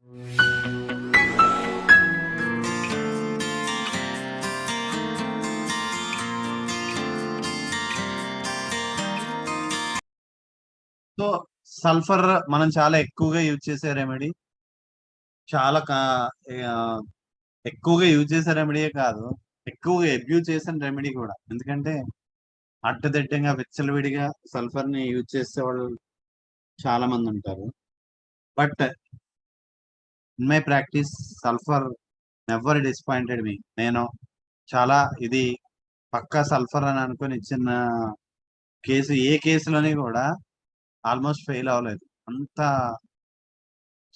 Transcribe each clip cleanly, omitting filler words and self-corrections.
So sulphur మనం చాలా ఎక్కువగా యూజ్ చేసే రెమెడీ. చాలా ఎక్కువగా యూజ్ చేసే రెమెడీయే కాదు, ఎక్కువగా అబ్యూజ్ చేసిన రెమెడీ కూడా. ఎందుకంటే అడ్డదిడ్డంగా విచ్చలవిడిగా సల్ఫర్ ని యూజ్ చేసే వాళ్ళు చాలా మంది ఉంటారు. But in my practice sulphur never disappointed me. నేను చాలా ఇది పక్కా సల్ఫర్ అని అనుకుని ఇచ్చిన కేసు ఏ కేసులోని కూడా ఆల్మోస్ట్ ఫెయిల్ అవ్వలేదు. అంత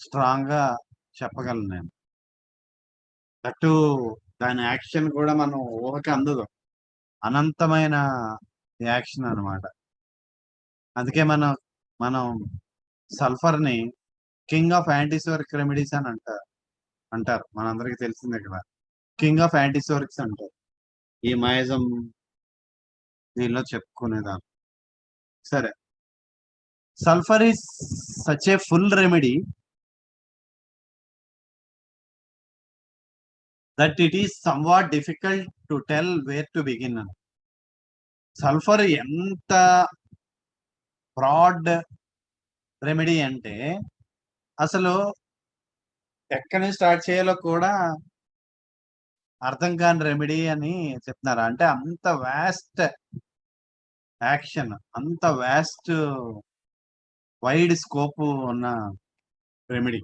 స్ట్రాంగ్ గా చెప్పగలను నేను. అటు దాని యాక్షన్ కూడా మనం ఊహకి అందదు, అనంతమైన యాక్షన్ అన్నమాట. అందుకే మనం సల్ఫర్ ని కింగ్ ఆఫ్ యాంటీసోరిక్ రెమెడీస్ అని అంటారు. మనందరికి తెలిసిందే కదా, కింగ్ ఆఫ్ యాంటీసోరిక్స్ అంటారు ఈ మయజం దీనిలో చెప్పుకునేదాన్ని. సరే, sulphur is such a full remedy that it is somewhat difficult to tell where to begin. Sulphur ఎంత బ్రాడ్ రెమెడీ అంటే అసలు ఎక్కడి నుంచి స్టార్ట్ చేయాలో కూడా అర్థం కాని రెమెడీ అని చెప్తున్నారు. అంటే అంత వాస్ట్ యాక్షన్, అంత వాస్ట్ వైడ్ స్కోప్ ఉన్న remedy.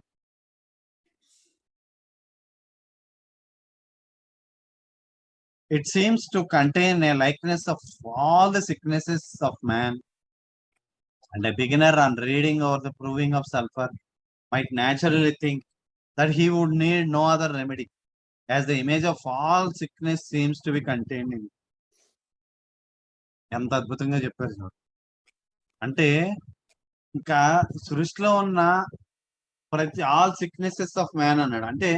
It seems to contain a likeness of all the sicknesses of man, and a beginner on reading over the proving of sulfur might naturally think that he would need no other remedy, as the image of all sickness seems to be contained in it. ఎంత అద్భుతంగా చెప్పారు చూడు. అంటే ఇంకా సృష్టిలో ఉన్న ప్రతి all sicknesses of man అన్నాడు. అంటే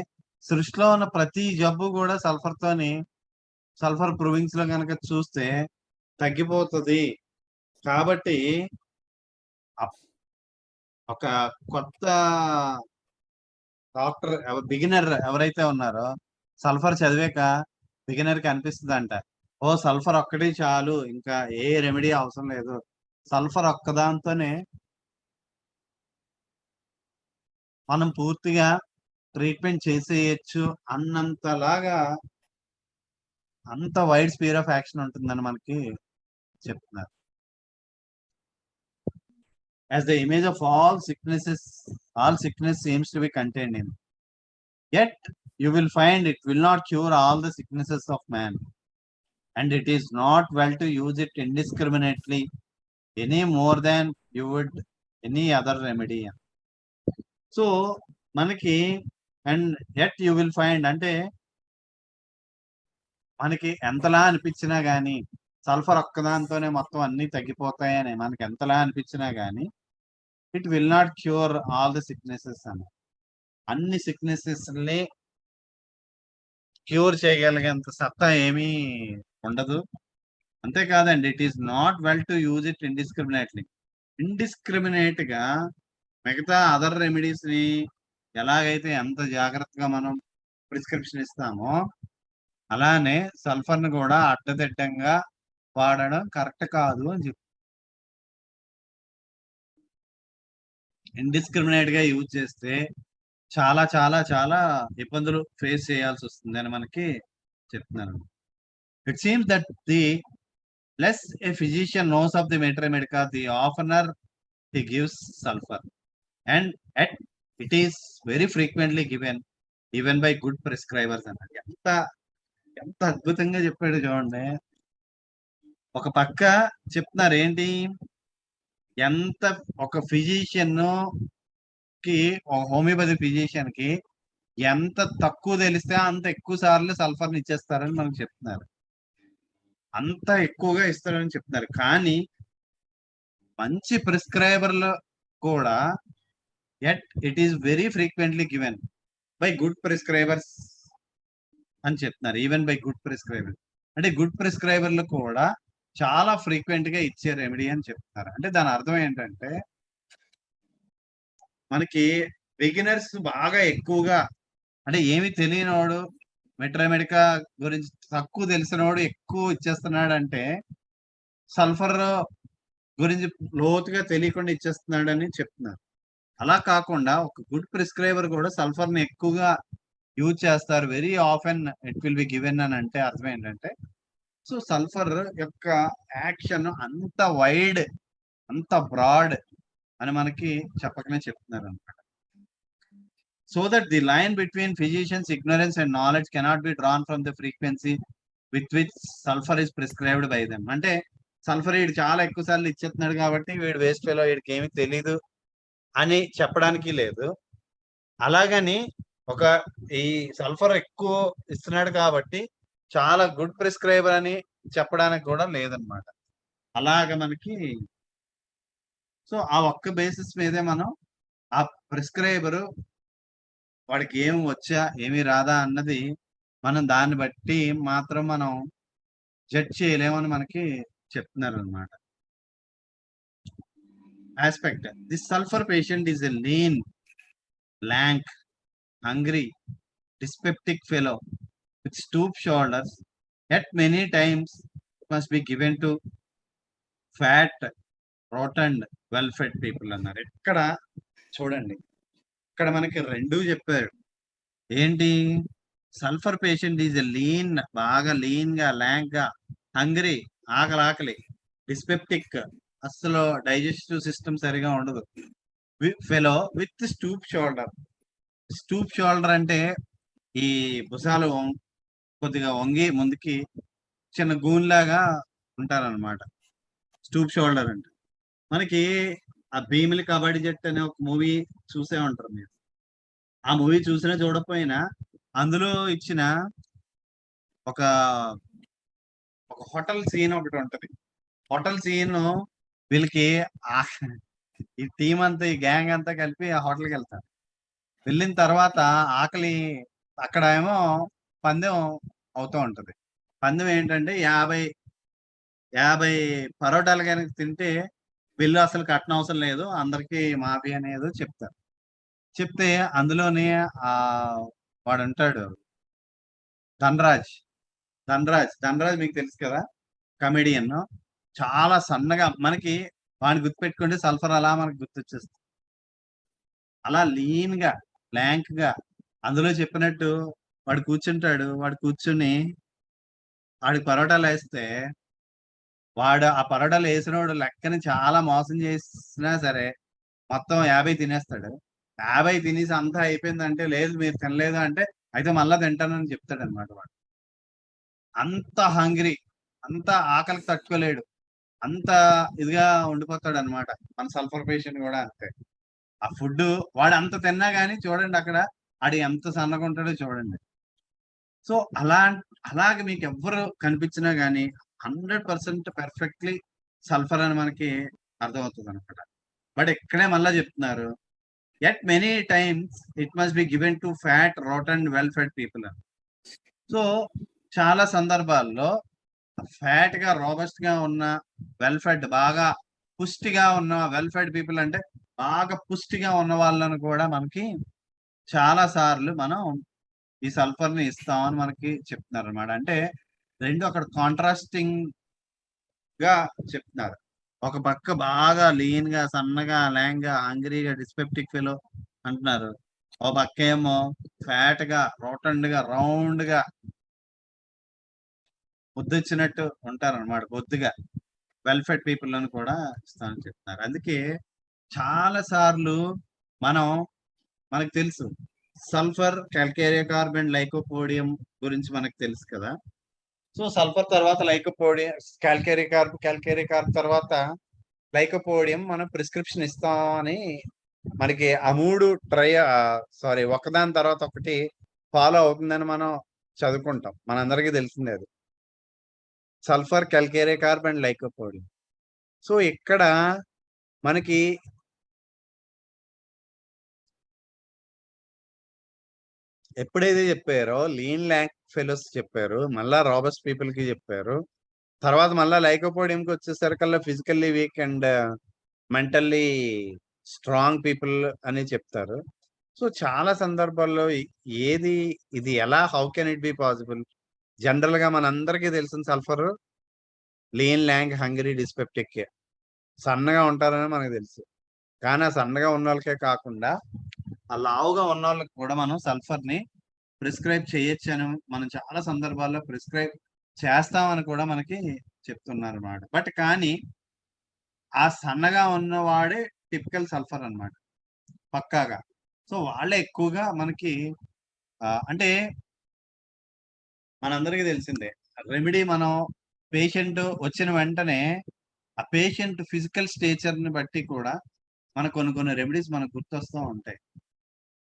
సృష్టిలో ఉన్న ప్రతి జబ్బు కూడా సల్ఫర్ ప్రూవింగ్స్ లో కనుక చూస్తే తగ్గిపోతుంది. కాబట్టి ఒక కొత్త డాక్టర్ బిగినర్ ఎవరైతే ఉన్నారో సల్ఫర్ చదివాక బిగినర్ కి అనిపిస్తుంది అంట, ఓ సల్ఫర్ ఒక్కటి చాలు, ఇంకా ఏ రెమెడీ అవసరం లేదు, సల్ఫర్ ఒక్కదాంతోనే మనం పూర్తిగా ట్రీట్మెంట్ చేసేయచ్చు అన్నంతలాగా అంత వైడ్ స్పీర్ ఆఫ్ యాక్షన్ ఉంటుందని మనకి చెప్తున్నారు. As the image of all sickness seems to be contained in. Yet you will find it will not cure all the sicknesses of man, and it is not well to use it indiscriminately any more than you would any other remedy. So మనకి and yet you will find అంటే మనకి ఎంతలా అనిపించినా గానీ sulphur ఒక్కదాంతోనే మొత్తం అన్ని తగ్గిపోతాయని మనకి ఎంతలా అనిపించినా గానీ it will not cure all the sicknesses అని. అన్ని సిక్నెసెస్ ని క్యూర్ చేయగలిగేంత సత్తా ఏమీ ఉండదు. అంతేకాదండి, it is not well to use it indiscriminate గా మిగతా అదర్ రెమెడీస్ ని ఎలాగైతే ఎంత జాగ్రత్తగా మనం ప్రిస్క్రిప్షన్ ఇస్తామో అలానే సల్ఫర్ ని కూడా అడ్డదిడ్డంగా వాడడం కరెక్ట్ కాదు అని చెప్పి ఇండిస్క్రిమినేట్ గా యూజ్ చేస్తే చాలా చాలా చాలా ఇబ్బందులు ఫేస్ చేయాల్సి వస్తుంది అని మనకి చెప్తున్నారు. It seems that the less a physician knows of the materia medica the oftener he gives sulphur, and yet it is very frequently given even by good prescribers అన్నారు. ఎంత ఎంత అద్భుతంగా చెప్పాడు చూడండి. ఒక పక్క చెప్తున్నారు ఏంటి, ఎంత ఒక ఫిజిషియన్ కి హోమియోపతి ఫిజిషియన్ కి ఎంత తక్కువ తెలిస్తే అంత ఎక్కువ సార్లు సల్ఫర్ ఇచ్చేస్తారని మనకు చెప్తున్నారు, అంత ఎక్కువగా ఇస్తారని చెప్తున్నారు. కానీ మంచి ప్రిస్క్రైబర్లు కూడా yet it is very frequently given by good prescribers అని చెప్తున్నారు. ఈవెన్ బై గుడ్ ప్రిస్క్రైబర్ అంటే గుడ్ ప్రిస్క్రైబర్లు కూడా చాలా ఫ్రీక్వెంట్ గా ఇచ్చే రెమెడీ అని చెప్తున్నారు. అంటే దాని అర్థం ఏంటంటే మనకి బిగినర్స్ బాగా ఎక్కువగా అంటే ఏమి తెలియనోడు మెట్రామెడికా గురించి తక్కువ తెలిసినోడు ఎక్కువ ఇచ్చేస్తున్నాడంటే సల్ఫర్ గురించి లోతుగా తెలియకుండా ఇచ్చేస్తున్నాడని చెప్తున్నారు. అలా కాకుండా ఒక గుడ్ ప్రిస్క్రైబర్ కూడా సల్ఫర్‌ని ఎక్కువగా యూజ్ చేస్తారు. Very often it will be given అని అంటే అర్థం ఏంటంటే, సో సల్ఫర్ యొక్క యాక్షన్ అంత వైడ్, అంత బ్రాడ్ అని మనకి చెప్పకనే చెప్తున్నారన్నమాట. So that the line between physician's ignorance and knowledge cannot be drawn from the frequency with which sulphur is prescribed by them. అంటే సల్ఫర్ వీడు చాలా ఎక్కువ సార్లు ఇచ్చేస్తున్నాడు కాబట్టి వీడు వేస్ట్ ఫెలో వీడికి ఏమీ తెలీదు అని చెప్పడానికి లేదు. అలాగని ఒక ఈ సల్ఫర్ ఎక్కువ ఇస్తున్నాడు కాబట్టి చాలా గుడ్ ప్రిస్క్రైబర్ అని చెప్పడానికి కూడా లేదనమాట. అలాగ మనకి సో ఆ ఒక్క బేసిస్ మీదే మనం ఆ ప్రిస్క్రైబరు వాడికి ఏం వచ్చా ఏమి రాదా అన్నది మనం దాన్ని బట్టి మాత్రం మనం జడ్జ్ చేయలేమని మనకి చెప్తున్నారనమాట. Aspect this sulphur patient is a lean, lank, hungry, dyspeptic fellow with stoop shoulders, yet many times must be given to fat, rotund, well-fed people అన్నారు. ఇక్కడ చూడండి, ఇక్కడ మనకి రెండు చెప్పారు. ఏంటి? Sulphur patient is a lean, బాగా లీన్ గా, ల్యాంక్ గా, హంగ్రీ, ఆకలి, డిస్పెప్టిక్, అస్సలు డైజెస్టివ్ సిస్టమ్ సరిగా ఉండదు, fellow with stoop shoulder. Stoop shoulder అంటే ఈ భుజాలు కొద్దిగా వంగి ముందుకి చిన్న గూన్లాగా ఉంటారనమాట. స్టూప్ షోల్డర్ అంటే మనకి ఆ భీమిలి కబడ్డీ జట్టు అనే ఒక మూవీ చూసే ఉంటారు మీరు. ఆ మూవీ చూసినా చూడకపోయినా అందులో ఇచ్చిన ఒక ఒక హోటల్ సీన్ ఒకటి ఉంటది. హోటల్ సీన్ వీళ్ళకి ఈ టీం అంతా, ఈ గ్యాంగ్ అంతా కలిపి ఆ హోటల్కి వెళ్తారు. వెళ్ళిన తర్వాత ఆకలి అక్కడ ఏమో పందెం అవుతూ ఉంటది. పందెం ఏంటంటే 50 పరోటాలు కనుక తింటే బిల్లు అసలు కట్టనవసరం లేదు, అందరికి మాఫీ అనేది చెప్తారు. చెప్తే అందులోని ఆ వాడు ఉంటాడు ధనరాజ్. ధనరాజ్ మీకు తెలుసు కదా, కమెడియన్. చాలా సన్నగా మనకి వాడిని గుర్తుపెట్టుకుంటే సల్ఫర్ అలా మనకు గుర్తొచ్చేస్తుంది. అలా లీన్ గా, ల్యాంక్ గా, అందులో చెప్పినట్టు వాడు కూర్చుంటాడు. వాడు కూర్చుని వాడికి పరోటాలు వేస్తే వాడు ఆ పరోటాలు వేసినోడు లెక్కని చాలా మోసం చేసినా సరే మొత్తం 50 తినేస్తాడు. 50 తినేసి అంతా అయిపోయిందంటే, లేదు మీరు తినలేదు అంటే, అయితే మళ్ళా తింటానని చెప్తాడు అనమాట వాడు. అంత హంగ్రీ, అంత ఆకలికి తట్టుకోలేడు, అంత ఇదిగా ఉండిపోతాడు అనమాట. మన సల్ఫర్ పేషెంట్ కూడా అంతే. ఆ ఫుడ్ వాడు అంత తిన్నా గానీ చూడండి అక్కడ ఆడు ఎంత సన్నగా ఉంటాడో చూడండి. సో అలాగే మీకు ఎవ్వరు కనిపించినా గానీ 100% పర్ఫెక్ట్లీ సల్ఫర్ అని మనకి అర్థమవుతుంది అనమాట. బట్ ఇక్కడే మళ్ళా చెప్తున్నారు, at many times it must be given to fat, rotten, well fed people అని. సో చాలా సందర్భాల్లో ఫ్యాట్ గా, రోబస్ట్ గా ఉన్న, వెల్ ఫెడ్, బాగా పుష్టిగా ఉన్న, వెల్ ఫెడ్ పీపుల్ అంటే బాగా పుష్టిగా ఉన్న వాళ్ళని కూడా మనకి చాలా సార్లు మనం ఈ సల్ఫర్ ని ఇస్తామని మనకి చెప్తున్నారు అనమాట. అంటే రెండు అక్కడ కాంట్రాస్టింగ్ గా చెప్తున్నారు. ఒక పక్క బాగా లీన్ గా, సన్నగా, ల్యాంగ్ గా, హంగ్రీగా, డిస్పెప్టిక్ ఫెలో అంటున్నారు. ఒక పక్క ఏమో ఫ్యాట్ గా, రోటండ్ గా, రౌండ్ గా, ముద్దొచ్చినట్టు ఉంటారు అనమాట, బొద్దుగా, వెల్ ఫెడ్ పీపుల్ అని కూడా ఇస్తామని చెప్తున్నారు. అందుకే చాలా సార్లు మనకు తెలుసు సల్ఫర్, కాల్కేరియా కార్బన్, లైకోపోడియం గురించి మనకు తెలుసు కదా. సో సల్ఫర్ తర్వాత లైకోపోడియం, కాల్కేరియా కార్బ్ తర్వాత లైకోపోడియం మనం ప్రిస్క్రిప్షన్ ఇస్తామని మనకి ఆ మూడు ఒకదాని తర్వాత ఒకటి ఫాలో అవుతుందని మనం చదువుకుంటాం. మనందరికీ తెలిసిందే అది. Sulphur, calcarea carb and lycopodium. So ఇక్కడ మనకి ఎప్పుడైతే చెప్పారో లీన్, ల్యాంక్ ఫెలోస్ చెప్పారు, మళ్ళా రాబస్ట్ పీపుల్ కి చెప్పారు, తర్వాత మళ్ళా లైకోపోడియం కి వచ్చేసరికల్లా physically weak and mentally strong people అని చెప్తారు. సో, చాలా సందర్భాల్లో ఏది ఇది ఎలా how can it be possible? జనరల్‌గా మనందరికీ తెలిసిన sulphur lean, long, hungry, dyspeptic. సన్నగా ఉంటారని మనకు తెలుసు. కానీ ఆ సన్నగా ఉన్నోళ్ళకే కాకుండా, ఆ లావుగా ఉన్నోళ్ళకి కూడా మనం సల్ఫర్‌ని ప్రిస్క్రైబ్ చేయొచ్చని మనం చాలా సందర్భాల్లో ప్రిస్క్రైబ్ చేస్తామని కూడా మనకి చెప్తున్నారన్నమాట. కానీ ఆ సన్నగా ఉన్నవాడే టిపికల్ సల్ఫర్ అన్నమాట. పక్కాగా. సో, వాళ్ళే ఎక్కువగా మనకి అంటే మనందరికీ తెలిసిందే. రెమెడీ మనం పేషెంట్ వచ్చిన వెంటనే, ఆ పేషెంట్ ఫిజికల్ స్టేచర్‌ని బట్టి కూడా మనకు కొన్ని కొన్ని రెమెడీస్ మనకు గుర్తొస్తూ ఉంటాయి.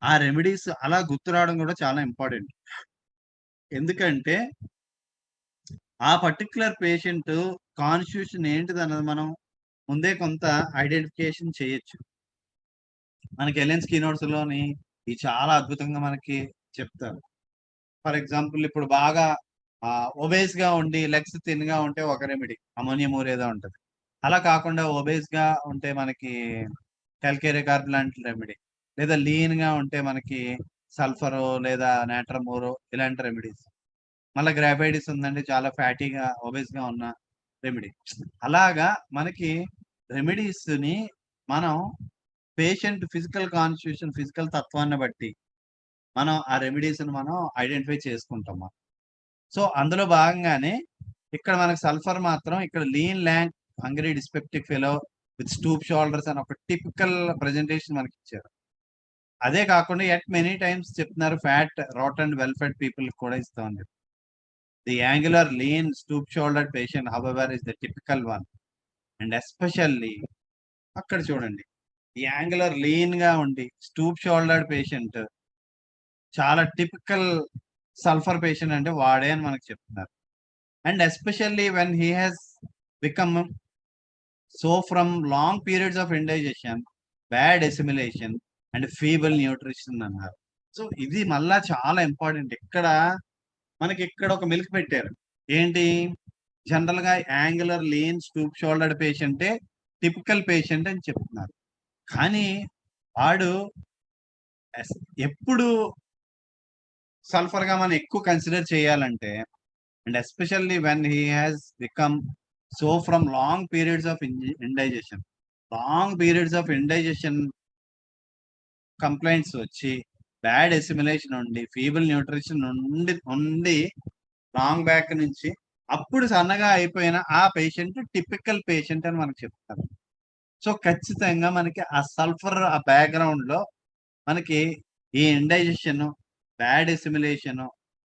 ఆ రెమెడీస్ అలా గుర్తు రావడం కూడా చాలా ఇంపార్టెంట్. ఎందుకంటే ఆ పర్టిక్యులర్ పేషెంట్ కాన్‌స్టిట్యూషన్ ఏంటిదన్నది మనం ముందే కొంత ఐడెంటిఫికేషన్ చేయొచ్చు. మనకి ఎలెన్స్ కీనోట్స్‌లోని ఇవి చాలా అద్భుతంగా మనకి చెప్తారు. ఫర్ ఎగ్జాంపుల్ ఇప్పుడు బాగా ఒబేస్‌గా ఉండి లెగ్స్ థిన్‌గా ఉంటే ఒక రెమెడీ అమ్మోనియం ఊరేదో ఉంటది. అలా కాకుండా ఒబేస్‌గా ఉంటే మనకి కాల్కేరియ కార్బ్ లాంటి రెమెడీ. లేదా లీన్‌గా ఉంటే మనకి సల్ఫరో లేదా నాట్రమూరో ఇలాంటి రెమెడీస్. మళ్ళా గ్రాఫైటిస్ ఉందండి చాలా ఫ్యాటీగా ఒబేస్‌గా ఉన్న రెమెడీ. అలాగా మనకి రెమెడీస్‌ని మనం పేషెంట్ ఫిజికల్ కాన్స్టిట్యూషన్, ఫిజికల్ తత్వాన్ని బట్టి మనం ఆ రెమెడీస్‌ని మనం ఐడెంటిఫై చేసుకుంటాం. సో, అందులో భాగంగానే ఇక్కడ మనకు సల్ఫర్ మాత్రం ఇక్కడ lean, long, hungry, dyspeptic fellow with stoop shoulders అని ఒక టిపికల్ ప్రెజెంటేషన్ మనకిచ్చారు. అదే కాకుండా మెనీ టైమ్స్ చెప్తున్నారు fat, rat and well fed పీపుల్‌కి కూడా ఇస్తామని చెప్పి. The angular, lean, stoop shouldered patient however is the typical one. And especially అక్కడ చూడండి. ఈ యాంగులర్ లీన్‌గా ఉండి స్టూప్ షోల్డర్డ్ పేషెంట్ చాలా టిపికల్ సల్ఫర్ పేషెంట్ అంటే వాడే అని మనకు చెప్తున్నారు. And especially when he has become so from long periods of indigestion, bad assimilation and feeble nutrition అన్నారు. సో, ఇది మళ్ళా చాలా ఇంపార్టెంట్. మనకిక్కడ ఒక మెలిక పెట్టారు. ఏంటి? జనరల్‌గా యాంగులర్, లీన్, స్టూప్ షోల్డర్డ్ పేషెంటే టిపికల్ పేషెంట్ అని చెప్తున్నారు. కానీ వాడు ఎస్ ఎప్పుడు సల్ఫర్‌గా మనం ఎక్కువ కన్సిడర్ చేయాలంటే and especially when he has become so from long periods of indigestion. Long periods of indigestion complaints వచ్చి, బ్యాడ్ అసిమిలేషన్ ఉండి, ఫీబుల్ న్యూట్రిషన్ ఉండి లాంగ్ బ్యాక్ నుంచి అప్పుడు సన్నగా అయిపోయిన ఆ పేషెంట్ టిపికల్ పేషెంట్ అని మనకు చెప్తారు. సో, ఖచ్చితంగా మనకి ఆ సల్ఫర్ ఆ బ్యాక్‌గ్రౌండ్‌లో మనకి ఈ indigestion, bad assimilation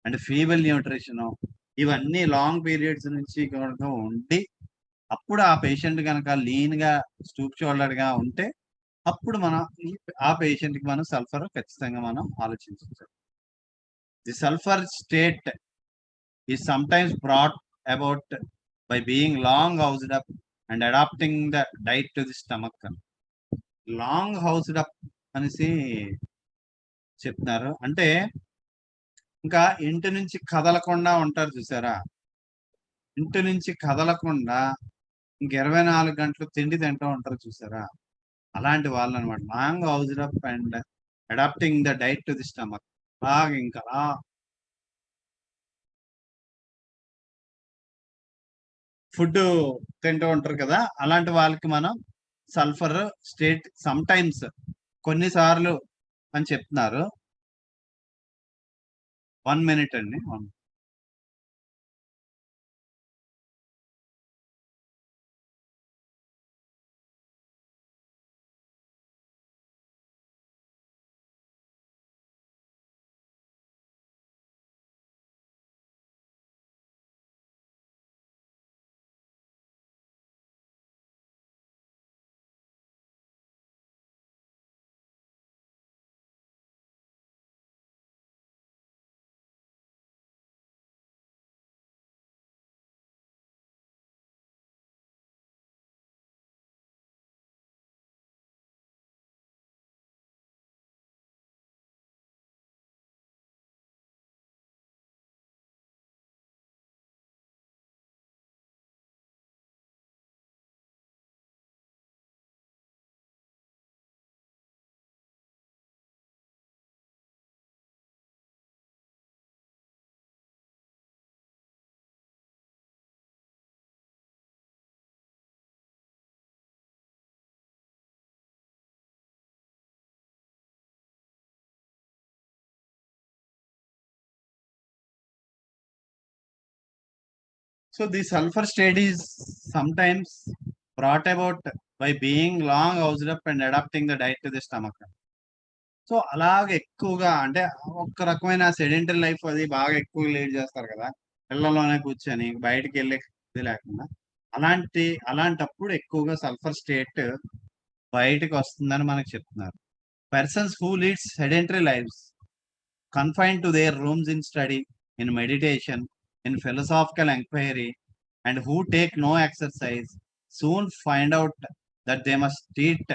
and feeble nutrition ఇవన్నీ లాంగ్ పీరియడ్స్ నుంచి గనుక ఉండి, అప్పుడు ఆ పేషెంట్ గనక లీన్‌గా, స్టూప్ షోల్డర్డ్‌గా ఉంటే, అప్పుడు మనం ఆ పేషెంట్‌కి మనం సల్ఫర్ ఖచ్చితంగా మనం ఆలోచించొచ్చు. The sulphur state is sometimes brought about by being long housed up and adapting the diet to the stomach. Long housed up అనేసి చెప్తున్నారు. అంటే ఇంకా ఇంటి నుంచి కదలకుండా ఉంటారు చూసారా? ఇంటి నుంచి కదలకుండా ఇంక 24 గంటలు తిండి తింటూ ఉంటారు చూసారా? అలాంటి వాళ్ళనమాట. Long housed up and adapting the diet to the stomach. అలాగ ఇంకా అలా ఫుడ్డు తింటూ ఉంటారు కదా! అలాంటి వాళ్ళకి మనం సల్ఫర్ స్టేట్ సమ్‌టైమ్స్ కొన్ని సార్లు అని చెప్తున్నారు. 1 మినిట్ అండి. So the sulphur state is sometimes brought about by being long housed up and adapting the diet to the stomach. So అలాగ ఎక్కువగా అంటే ఒక రకమైన సెడెంటరీ లైఫ్ అది బాగా ఎక్కువ లీడ్ చేస్తారు కదా, ఇళ్లలోనే కూర్చొని బయటికి వెళ్ళే ఇది లేకుండా. అలాంటప్పుడు ఎక్కువగా సల్ఫర్ స్టేట్ బయటకు వస్తుందని మనకు చెప్తున్నారు. Persons who leads sedentary lives confined to their rooms in study, in meditation, in philosophical inquiry, and who take no exercise, soon find out that they must eat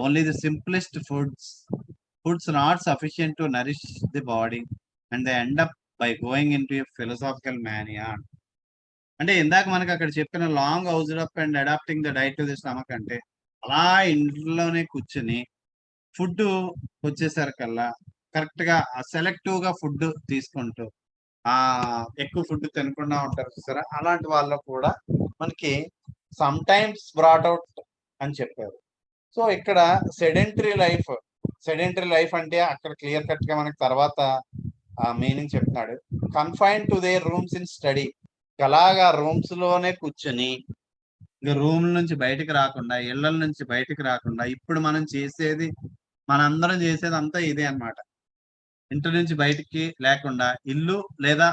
only the simplest foods not sufficient to nourish the body, and they end up by going into a philosophical mania. అంటే ఇందాక మనకి అక్కడ చెప్పిన long housed up and adapting the diet to the stomach అంటే అలా ఇంట్లోనే కూర్చుని food వచ్చేసరికల్లా కరెక్ట్ గా సెలెక్టివ్ గా ఫుడ్ తీసుకుంటూ ఆ ఎక్కువ ఫుడ్ తినకుండా ఉంటారు చూసారా, అలాంటి వాళ్ళకు కూడా మనకి సమ్ టైమ్స్ బ్రాట్ అవుట్ అని చెప్పారు. సో ఇక్కడ సెడెంటరీ లైఫ్ అంటే అక్కడ క్లియర్ కట్ గా మనకి తర్వాత ఆ మీనింగ్ చెప్తున్నాడు. Confine to their rooms in study, అలాగా రూమ్స్ లోనే కూర్చొని ఇంకా రూమ్ నుంచి బయటకు రాకుండా, ఇళ్ల నుంచి బయటకు రాకుండా, ఇప్పుడు మనందరం చేసేది అంతా ఇదే అన్నమాట. ఇంటి నుంచి బయటికి లేకుండా ఇల్లు లేదా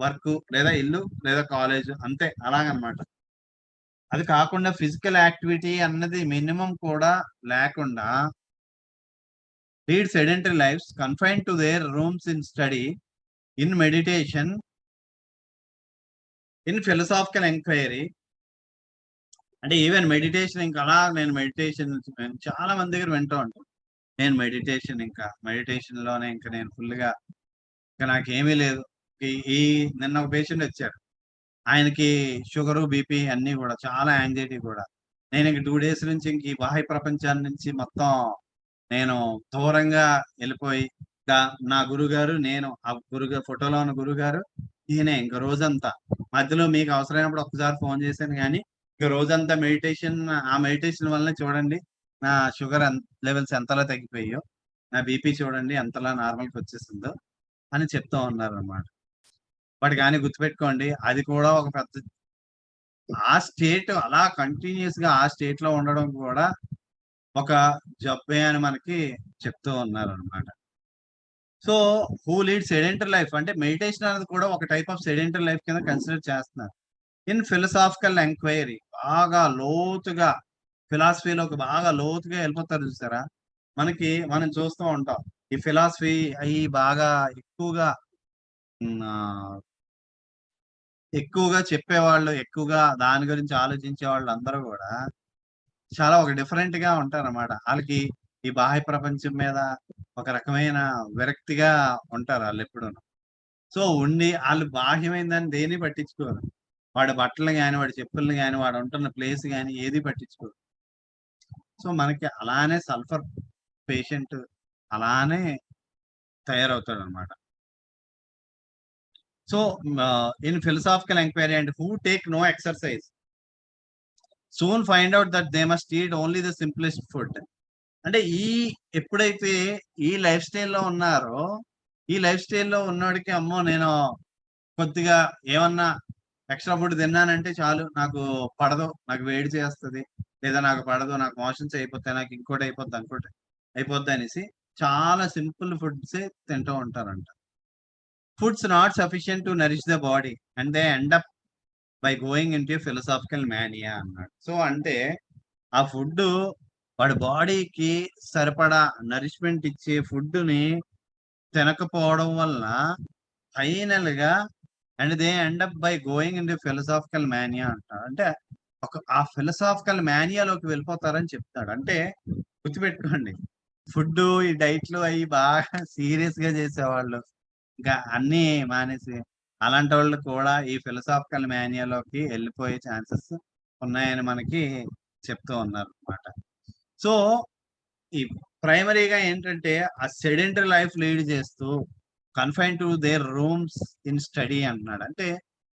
వర్క్ లేదా ఇల్లు లేదా కాలేజ్ అంతే, అలాగనమాట. అది కాకుండా ఫిజికల్ యాక్టివిటీ అన్నది మినిమం కూడా లేకుండా lead sedentary lives confine to their rooms in study, in meditation, in philosophical enquiry. అంటే ఈవెన్ మెడిటేషన్ ఇంకా అలా నేను చాలా మంది దగ్గర వింటూ ఉంటాను. నేను మెడిటేషన్ లోనే ఇంకా నేను ఫుల్గా ఇంకా నాకేమీ లేదు. ఈ నిన్న ఒక పేషెంట్ వచ్చాడు, ఆయనకి షుగరు బీపీ అన్నీ కూడా చాలా యాంగ్జైటీ కూడా. నేను ఇంక 2 days నుంచి ఇంక ఈ బాహ్య ప్రపంచాన్ని నుంచి మొత్తం నేను దూరంగా వెళ్ళిపోయి నా గురుగారు నేను ఆ ఫోటోలో ఉన్న గురుగారు ఈయనే ఇంక రోజంతా. మధ్యలో మీకు అవసరమైనప్పుడు ఒక్కసారి ఫోన్ చేశాను కానీ ఇంక రోజంతా ఆ మెడిటేషన్ వల్లనే చూడండి నా షుగర్ లెవెల్స్ ఎంతలా తగ్గిపోయాయో, నా బీపీ చూడండి ఎంతలా నార్మల్కి వచ్చేసిందో అని చెప్తూ ఉన్నారు అన్నమాట. బట్ కానీ గుర్తుపెట్టుకోండి, అది కూడా ఒక పెద్ద ఆ స్టేట్ అలా కంటిన్యూస్ గా ఆ స్టేట్ లో ఉండడం కూడా ఒక జబ్బే అని మనకి చెప్తూ ఉన్నారు అనమాట. So who lead sedentary life అంటే మెడిటేషన్ అనేది కూడా ఒక టైప్ ఆఫ్ సెడెంటరీ లైఫ్ కింద కన్సిడర్ చేస్తున్నారు. ఇన్ ఫిలసాఫికల్ ఎంక్వైరీ, బాగా లోతుగా ఫిలాసఫీలోకి బాగా లోతుగా వెళ్ళిపోతారు చూసారా. మనం చూస్తూ ఉంటాం ఈ ఫిలాసఫీ అవి బాగా ఎక్కువగా చెప్పేవాళ్ళు, ఎక్కువగా దాని గురించి ఆలోచించే వాళ్ళు అందరూ కూడా చాలా ఒక డిఫరెంట్ గా ఉంటారన్నమాట. వాళ్ళకి ఈ బాహ్య ప్రపంచం మీద ఒక రకమైన విరక్తిగా ఉంటారు వాళ్ళు ఎప్పుడు. సో వాళ్ళు బాహ్యమైందని దేన్ని పట్టించుకోరు. వాడి బట్టలు కానీ, వాడి చెప్పుల్ని కానీ, వాడు ఉంటున్న ప్లేస్ కానీ ఏది పట్టించుకోరు. సో మనకి అలానే సల్ఫర్ పేషెంట్ అలానే తయారవుతాడు అనమాట. So in philosophical enquiry and who take no exercise soon find out that they must eat only the simplest food. అంటే ఎప్పుడైతే ఈ లైఫ్ స్టైల్లో ఉన్నారో, ఈ లైఫ్ స్టైల్లో ఉన్నవాడికి అమ్మో నేను కొద్దిగా ఏమన్నా ఎక్స్ట్రా ఫుడ్ తిన్నానంటే చాలు, నాకు పడదు, నాకు వేడి చేస్తుంది, లేదా నాకు పడదు, నాకు మోషన్స్ అయిపోతాయి, నాకు ఇంకోటి అయిపోద్ది అనేసి చాలా సింపుల్ ఫుడ్సే తింటూ ఉంటారంట. Foods not sufficient to Nourish the body and they end up by going in to philosophical mania అన్నాడు. సో అంటే ఆ ఫుడ్ వాడి బాడీకి సరిపడా నరిష్మెంట్ ఇచ్చే ఫుడ్ని తినకపోవడం వల్ల ఫైనల్ గా and they end up by going in to philosophical mania అంటారు. అంటే ఆ ఫిలసాఫికల్ మానియాలోకి వెళ్ళిపోతారని చెప్తాడు. అంటే గుర్తుపెట్టుకోండి, ఫుడ్ ఈ డైట్లు అవి బాగా సీరియస్ గా చేసేవాళ్ళు ఇంకా అన్ని మానేసి అలాంటి వాళ్ళు కూడా ఈ ఫిలసాఫికల్ మానియాలోకి వెళ్ళిపోయే ఛాన్సెస్ ఉన్నాయని మనకి చెప్తూ ఉన్నారు అనమాట. సో ఈ ప్రైమరీగా ఏంటంటే ఆ సెడెంటరీ లైఫ్ లీడ్ చేస్తూ confine to their rooms in study అంటున్నాడు. అంటే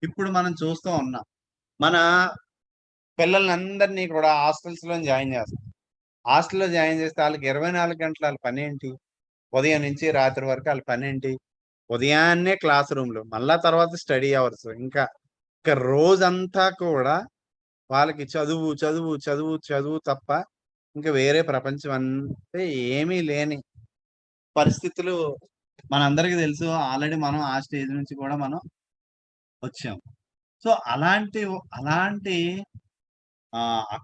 ఇప్పుడు మనం చూస్తూ ఉన్నాం, మన పిల్లలందరినీ కూడా హాస్టల్స్ లో జాయిన్ చేస్తాం. హాస్టల్లో జాయిన్ చేస్తే వాళ్ళకి 24 గంటల వాళ్ళ పని ఏంటి? ఉదయం నుంచి రాత్రి వరకు వాళ్ళ పని ఏంటి? ఉదయాన్నే క్లాస్ రూమ్లు, మళ్ళా తర్వాత స్టడీ అవర్స్, ఇంకా ఇక రోజంతా కూడా వాళ్ళకి చదువు, చదువు, చదువు, చదువు తప్ప ఇంక వేరే ప్రపంచం అంటే ఏమీ లేని పరిస్థితులు మనందరికీ తెలుసు. ఆల్రెడీ మనం ఆ స్టేజ్ నుంచి కూడా మనం వచ్చాం. సో, అలాంటి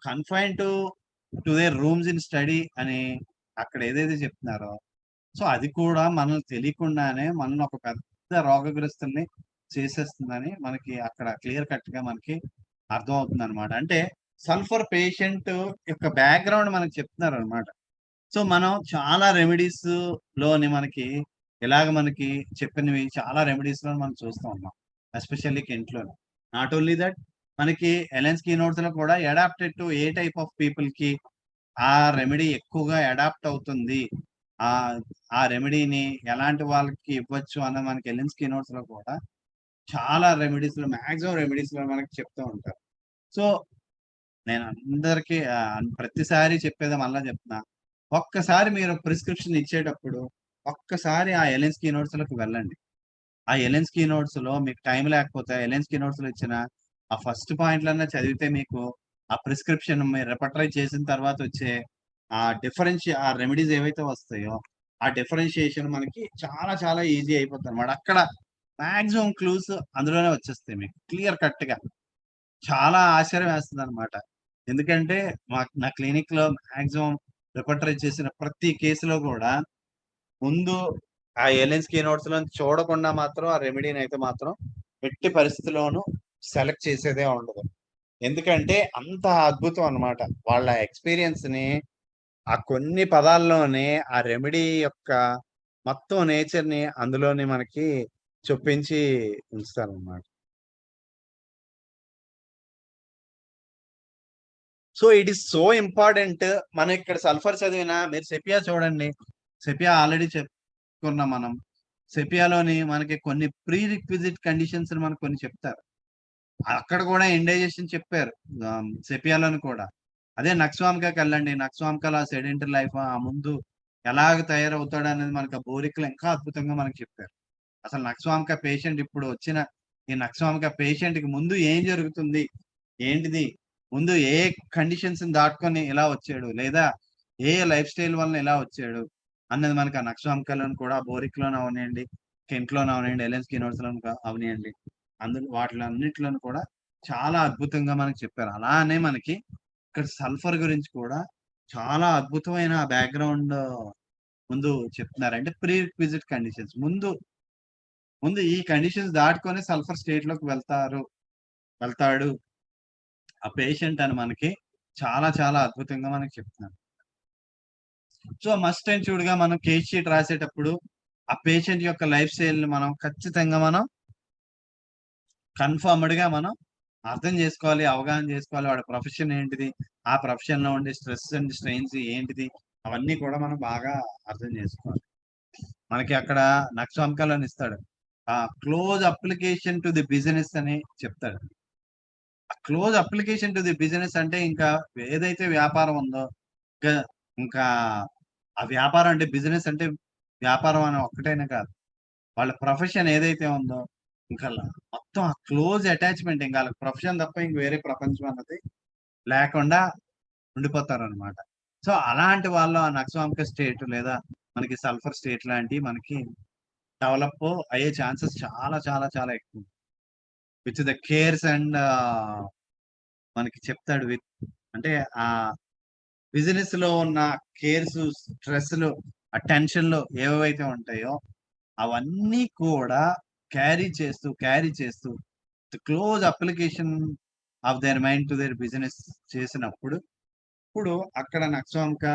confine to their rooms in study అని అక్కడ ఏదైతే చెప్తున్నారో, సో, అది కూడా మనల్ని తెలియకుండానే మనల్ని ఒక పెద్ద రోగగ్రస్తుల్ని చేసేస్తుందని మనకి అక్కడ క్లియర్ కట్‌గా మనకి అర్థమవుతుందనమాట. అంటే సల్ఫర్ పేషెంట్ యొక్క బ్యాక్‌గ్రౌండ్ మనకు చెప్తున్నారనమాట. సో, మనం చాలా రెమెడీస్‌లోని మనకి ఇలాగ మనకి చెప్పినవి చాలా రెమెడీస్‌లో మనం చూస్తూ ఉన్నాం. ఎస్పెషల్లీ కెంట్‌లోని. నాట్ ఓన్లీ థట్ మనకి ఎలెన్స్ కీనోట్స్‌లో కూడా adapted to a type of పీపుల్‌కి ఆ రెమెడీ ఎక్కువగా అడాప్ట్ అవుతుంది. ఆహ్, ఆ రెమెడీని ఎలాంటి వాళ్ళకి ఇవ్వచ్చు అన్న మనకి ఎలెన్స్ కీనోట్స్‌లో కూడా చాలా రెమెడీస్‌లో మాక్సిమం రెమెడీస్‌లో మనకి చెప్తూ ఉంటారు. సో, నేను అందరికి ప్రతిసారి చెప్పేదే మళ్ళా చెప్తున్నా. ఒక్కసారి మీరు ప్రిస్క్రిప్షన్ ఇచ్చేటప్పుడు ఒక్కసారి ఆ ఎలెన్స్ నోట్స్‌లోకి వెళ్ళండి. ఆ ఎలెన్స్ నోట్స్‌లో మీకు టైం లేకపోతే ఎలెన్స్ నోట్స్‌లో ఇచ్చిన ఆ ఫస్ట్ పాయింట్‌లన్నా చదివితే మీకు ఆ ప్రిస్క్రిప్షన్ మీరు రెపర్టరైజ్ చేసిన తర్వాత వచ్చే ఆ రెమెడీస్ ఏవైతే వస్తాయో, ఆ డిఫరెన్షియేషన్ మనకి చాలా చాలా ఈజీ అయిపోద్దనమాట. అక్కడ మాక్సిమం క్లూస్ అందులోనే వచ్చేస్తాయి మీకు క్లియర్ కట్‌గా. చాలా ఆశ్చర్యం వేస్తదనమాట. ఎందుకంటే నా క్లినిక్‌లో మాక్సిమం రిపర్టరైజ్ చేసిన ప్రతి కేసులో గూడా ముందు ఆ ఎలిన్స్ కీనోట్స్‌లోని చూడకుండా మాత్రం ఆ రెమెడీనయితే మాత్రం ఎట్టి పరిస్థితిలోనూ సెలెక్ట్ చేసేదే ఉండదు. ఎందుకంటే అంత అద్భుతం అన్నమాట. వాళ్ళ ఎక్స్‌పీరియన్స్‌ని ఆ కొన్ని పదాల్లోనే ఆ రెమెడీ యొక్క మొత్తం నేచర్‌ని అందులోనే మనకి చొప్పించి ఉంచుతారనమాట. So, it is so important. మనం ఇక్కడ సల్ఫర్ చదివినా మీరు సెపియా చూడండి. సెపియా ఆల్రెడీ చెప్పుకున్నాం మనం. సెపియాలోని మనకి కొన్ని ప్రీ రిక్విజిట్ కండిషన్స్ మనకు కొన్ని చెప్తారు. అక్కడ కూడా ఇండైజెషన్ చెప్పారు. సెపియాలోని కూడా. అదే నక్స్వామికాకెళ్ళండి. నక్స్వామికాలో ఆ సెడెంటరీ లైఫ్ ఆ ముందు ఎలాగ తయారవుతాడనేది మనకు ఆ బోరిక్‌లో ఇంకా అద్భుతంగా మనకు చెప్పారు. అసలు నక్స్వామిక పేషెంట్ ఇప్పుడు వచ్చిన ఈ నక్స్వామిక పేషెంట్‌కి ముందు ఏం జరుగుతుంది? ఏంటిది? ముందు ఏ కండిషన్స్‌ని దాటుకొని ఇలా వచ్చాడు? లేదా ఏ లైఫ్ స్టైల్ వలన ఇలా వచ్చాడు? అన్నది మనకు ఆ నక్స్వామికలోని కూడా బోరిక్‌లోని అవనియండి, కెంట్‌లోని అవనియండి, ఎలెన్స్ కీనోట్స్‌లోని అవనియండి. వాటిలన్నిటిలోను కూడా చాలా అద్భుతంగా మనకు చెప్పారు. అలానే మనకి ఇక్కడ సల్ఫర్ గురించి కూడా చాలా అద్భుతమైన బ్యాక్‌గ్రౌండ్ ముందు చెప్తున్నారు. అంటే ప్రీ రిక్విజిట్ కండిషన్స్. ముందు ఈ కండిషన్స్ దాటుకొని సల్ఫర్ స్టేట్‌లోకి వెళ్తాడు. ఆ పేషెంట్ అని మనకి చాలా చాలా అద్భుతంగా మనకి చెప్తున్నారు. సో, మస్ట్ అండ్ షుడ్‌గా మనం కేస్ షీట్ రాసేటప్పుడు ఆ పేషెంట్ యొక్క లైఫ్ స్టైల్‌ని మనం ఖచ్చితంగా మనం కన్ఫర్మ్‌డ్‌గా మనం అర్థం చేసుకోవాలి, అవగాహన చేసుకోవాలి. వాడి ప్రొఫెషన్ ఏంటిది? ఆ ప్రొఫెషన్‌లో ఉండే స్ట్రెస్ అండ్ స్ట్రెయిన్స్ ఏంటిది? అవన్నీ కూడా మనం బాగా అర్థం చేసుకోవాలి. మనకి అక్కడ నక్షత్రంకాలని ఇస్తాడు. Close application to the business అని చెప్తాడు. ఆ close application to the business అంటే ఇంకా ఏదైతే వ్యాపారం ఉందో, ఇంకా ఇంకా ఆ వ్యాపారం అంటే బిజినెస్ అంటే వ్యాపారం అని ఒక్కటేనే కాదు. వాళ్ళ ప్రొఫెషన్ ఏదైతే ఉందో ఇంకా మొత్తం ఆ క్లోజ్ అటాచ్‌మెంట్ ఇంకా ఆళ్ళకి ప్రొఫెషన్ తప్ప ఇంక వేరే ప్రపంచం అన్నది లేకుండా ఉండిపోతారనమాట. సో, అలాంటి వాళ్ళు ఆ నక్సవామిక స్టేట్ లేదా మనకి సల్ఫర్ స్టేట్ లాంటివి మనకి డెవలప్ అయ్యే ఛాన్సెస్ చాలా చాలా చాలా ఎక్కువ. విత్ ద కేర్స్ అండ్ మనకి చెప్తాడు అంటే ఆహ్, బిజినెస్‌లో ఉన్న కేర్స్, స్ట్రెస్‌లు, ఆ టెన్షన్‌లు ఏవేవైతే ఉంటాయో అవన్నీ కూడా క్యారీ చేస్తూ close application of their mind to their business చేసినప్పుడు, ఇప్పుడు అక్కడ నక్సవామిక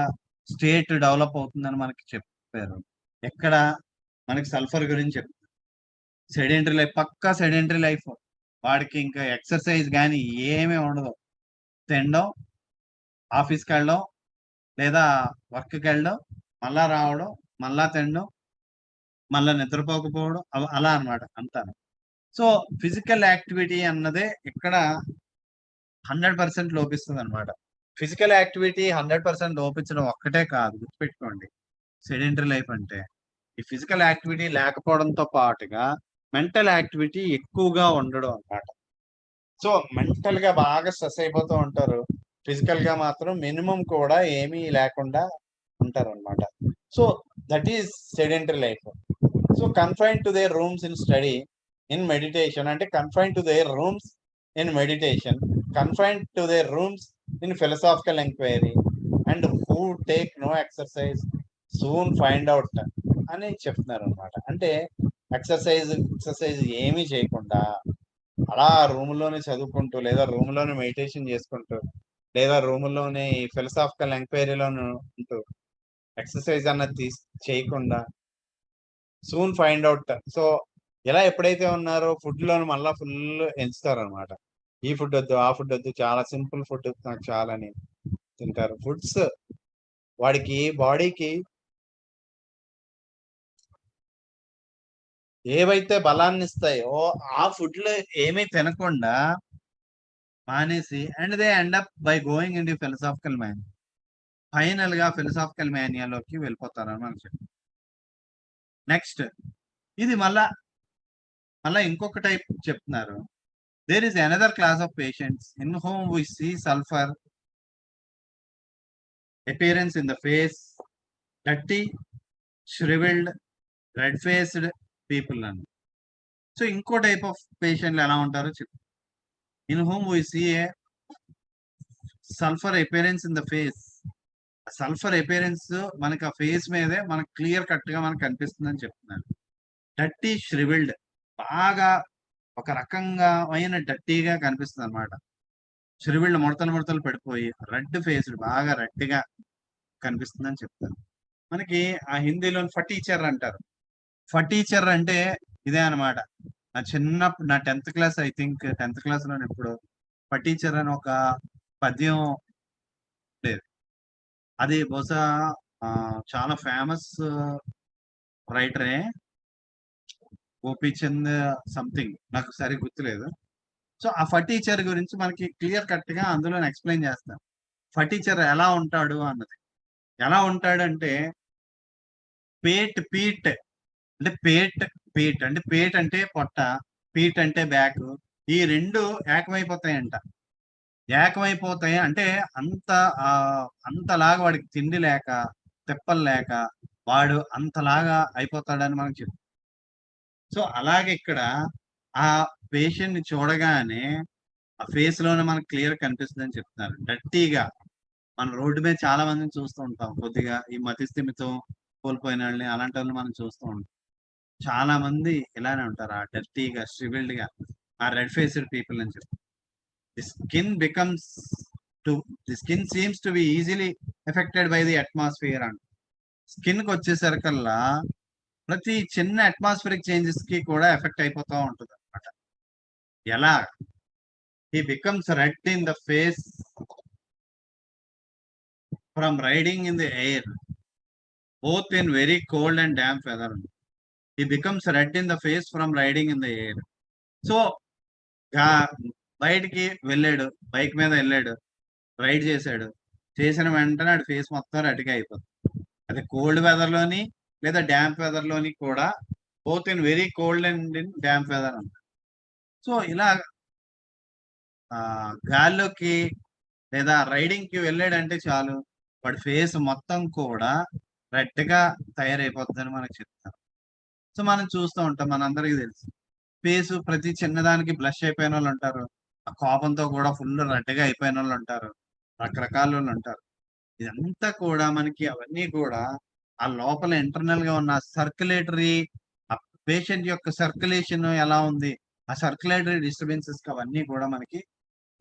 స్టేట్ డెవలప్ అవుతుందని మనకి చెప్పారు. ఎక్కడ మనకి సల్ఫర్ గురించి సెడెంటరీ లైఫ్ పక్కా సెడెంటరీ లైఫ్. వాడికి ఇంకా ఎక్సర్‌సైజ్ గాని ఏమీ ఉండదు. తినడం, ఆఫీస్‌కెళ్ళడం లేదా వర్క్‌కెళ్ళడం, మళ్ళా రావడం, మళ్ళా తినడం, మళ్ళా నిద్రపోకపోవడం అలా అన్నమాట అంతాను. సో, ఫిజికల్ యాక్టివిటీ అన్నదే ఇక్కడ 100% లోపిస్తదనమాట. ఫిజికల్ యాక్టివిటీ 100% లోపించడం ఒక్కటే కాదు గుర్తుపెట్టుకోండి. సెడెంటరీ లైఫ్ అంటే. ఈ ఫిజికల్ యాక్టివిటీ లేకపోవడంతో పాటుగా మెంటల్ యాక్టివిటీ ఎక్కువగా ఉండడం అన్నమాట. సో మెంటల్ గా బాగా స్ట్రెస్ అయిపోతూ ఉంటారు. ఫిజికల్ గా మాత్రం మినిమం కూడా ఏమీ లేకుండా ఉంటారు అనమాట. So that is sedentary life. So confine to their rooms in study, in meditation అంటే confine to their rooms in meditation, confine to their rooms in philosophical enquiry, and who take no exercise soon find out అని చెప్తున్నారు అనమాట. అంటే exercise ఏమీ చేయకుండా అలా రూముల్లోనే చదువుకుంటూ, లేదా రూముల్లోనే మెడిటేషన్ చేసుకుంటూ, లేదా రూముల్లోనే ఈ ఫిలసాఫికల్ ఎంక్వైరీలోను ఉంటూ ఎక్సర్సైజ్ అన్నది చేయకుండా సూన్ ఫైండ్ అవుట్. సో ఇలా ఎప్పుడైతే ఉన్నారో ఫుడ్ లోను మళ్ళా ఫుల్ ఎంచుతారనమాట. ఈ ఫుడ్ వద్దు, ఆ ఫుడ్ వద్దు, చాలా సింపుల్ ఫుడ్ నాకు చాలని తింటారు. ఫుడ్స్ వాడికి బాడీకి ఏవైతే బలాన్ని ఇస్తాయో ఆ ఫుడ్లు ఏమీ తినకుండా మానేసి, and they end up by going in the philosophical man. Final గా ఫిలసాఫికల్ మానియాలోకి వెళ్ళిపోతారని మనకు చెప్పి. నెక్స్ట్ ఇది మళ్ళా ఇంకొక టైప్ చెప్తున్నారు. There is another class of patients in whom we see sulphur appearance in the face, dirty, shriveled, red faced people అని. సో ఇంకో టైప్ ఆఫ్ పేషెంట్లు ఎలా ఉంటారో చెప్పు. In whom we see a sulphur appearance in the face. Sulphur appearance మనకి ఆ face మీదే మనకు క్లియర్ కట్ గా మనకు కనిపిస్తుందని చెప్తున్నారు. డర్టీ ష్రివిల్డ్, బాగా ఒక రకంగా అయిన డర్టీగా కనిపిస్తుంది అనమాట. ష్రివిల్డ్ ముడతలు పడిపోయి రెడ్ ఫేస్డ్, బాగా రెడ్గా కనిపిస్తుందని చెప్తారు. మనకి ఆ హిందీలో ఫటీచర్ అంటారు. ఫటీచర్ అంటే ఇదే అనమాట. నా 10th class, I think 10th class లో ఇప్పుడు ఫటీచర్ అని ఒక పద్యం లేదు. అది బహుశా చాలా ఫేమస్ రైటరే, గోపీచంద్ సంథింగ్, నాకు సరి గుర్తులేదు. సో ఆ ఫటీచర్ గురించి మనకి క్లియర్ కట్ గా అందులో ఎక్స్ప్లెయిన్ చేస్తాను. ఫటీచర్ ఎలా ఉంటాడు అన్నది. ఎలా ఉంటాడంటే పీట్ అంటే పేట్ అంటే పొట్ట, పీట్ అంటే బ్యాక్, ఈ రెండు ఏకమైపోతాయంట. ఏకమైపోతాయి అంటే అంతలాగా వాడికి తిండి లేక, తెప్పలు లేక వాడు అంతలాగా అయిపోతాడని మనకు చెప్తారు. సో అలాగే ఇక్కడ ఆ పేషెంట్ ని చూడగానే ఆ ఫేస్ లోనే మనకు క్లియర్ కనిపిస్తుంది అని చెప్తున్నారు. డర్టీగా మన రోడ్డు మీద చాలా మందిని చూస్తూ ఉంటాం. కొద్దిగా ఈ మతిస్థిమితం కోల్పోయిన వాళ్ళని, అలాంటి వాళ్ళని మనం చూస్తూ ఉంటాం. చాలా మంది ఇలానే ఉంటారు, ఆ డర్టీగా స్ట్రివిల్డ్ గా, ఆ రెడ్ ఫేస్డ్ పీపుల్ అని చెప్పి. The skin seems to be easily affected by the atmosphere అంట. స్కిన్ కి వచ్చేసరికల్లా ప్రతి చిన్న అట్మాస్ఫియరిక్ చేంజెస్ కి కూడా ఎఫెక్ట్ అయిపోతూ ఉంటుంది అనమాట. ఎలా? He becomes red in the face from riding in the air, both in very cold and damp weather. He becomes red in the face from riding in the air. So బయటికి వెళ్ళాడు, bike మీద వెళ్ళాడు, ride చేశాడు, చేసిన వెంటనే ఆడి face మొత్తం రెడ్గా అయిపోతుంది. అది కోల్డ్ వెదర్ లోని లేదా డ్యాంప్ వెదర్ లోని కూడా, both in very cold and in damp weather అంట. సో ఇలా గాల్లోకి లేదా రైడింగ్ కి వెళ్ళాడంటే చాలు, వాడి ఫేస్ మొత్తం కూడా రెడ్ గా తయారైపోతుందని మనకు చెప్తారు. సో మనం చూస్తూ ఉంటాం, మనందరికీ తెలుసు. ఫేస్ ప్రతి చిన్నదానికి బ్లష్ అయిపోయిన వాళ్ళు ఉంటారు, ఆ కోపంతో కూడా ఫుల్ రెడ్గా అయిపోయిన వాళ్ళు ఉంటారు, రకరకాల వాళ్ళు ఉంటారు. ఇదంతా కూడా మనకి అవన్నీ కూడా ఆ లోపల ఇంటర్నల్ గా ఉన్న సర్క్యులేటరీ, ఆ పేషెంట్ యొక్క సర్క్యులేషన్ ఎలా ఉంది, ఆ సర్క్యులేటరీ డిస్టర్బెన్సెస్ అవన్నీ కూడా మనకి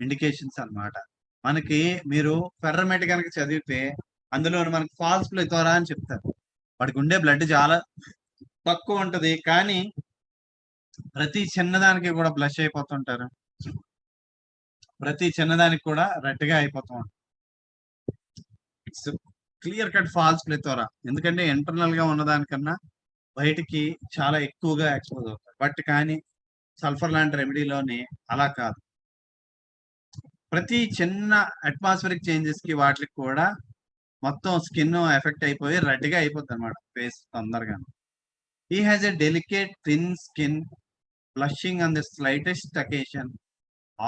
ఇండికేషన్స్ అన్నమాట. మనకి మీరు ఫెర్రమెట్ కనుక చదివితే అందులో మనకి ఫాల్స్ ప్లెథోరా అని చెప్తారు. వాడికి ఉండే బ్లడ్ చాలా తక్కువ ఉంటది, కానీ ప్రతి చిన్నదానికి కూడా బ్లష్ అయిపోతుంటారు, ప్రతి చిన్నదానికి కూడా రెడ్గా అయిపోతూ ఉంటారు. It's clear cut false plethora. ఎందుకంటే ఇంటర్నల్ గా ఉన్నదానికన్నా బయటికి చాలా ఎక్కువగా ఎక్స్పోజ్ అవుతారు. బట్ కానీ సల్ఫర్ లాంటి రెమెడీలోని అలా కాదు. ప్రతి చిన్న అట్మాస్ఫియరిక్ చేంజెస్ కి వాటికి కూడా మొత్తం స్కిన్ ఎఫెక్ట్ అయిపోయి రెడ్గా అయిపోతుంది అనమాట ఫేస్ తొందరగా. He has a delicate thin skin, blushing on the slightest occasion,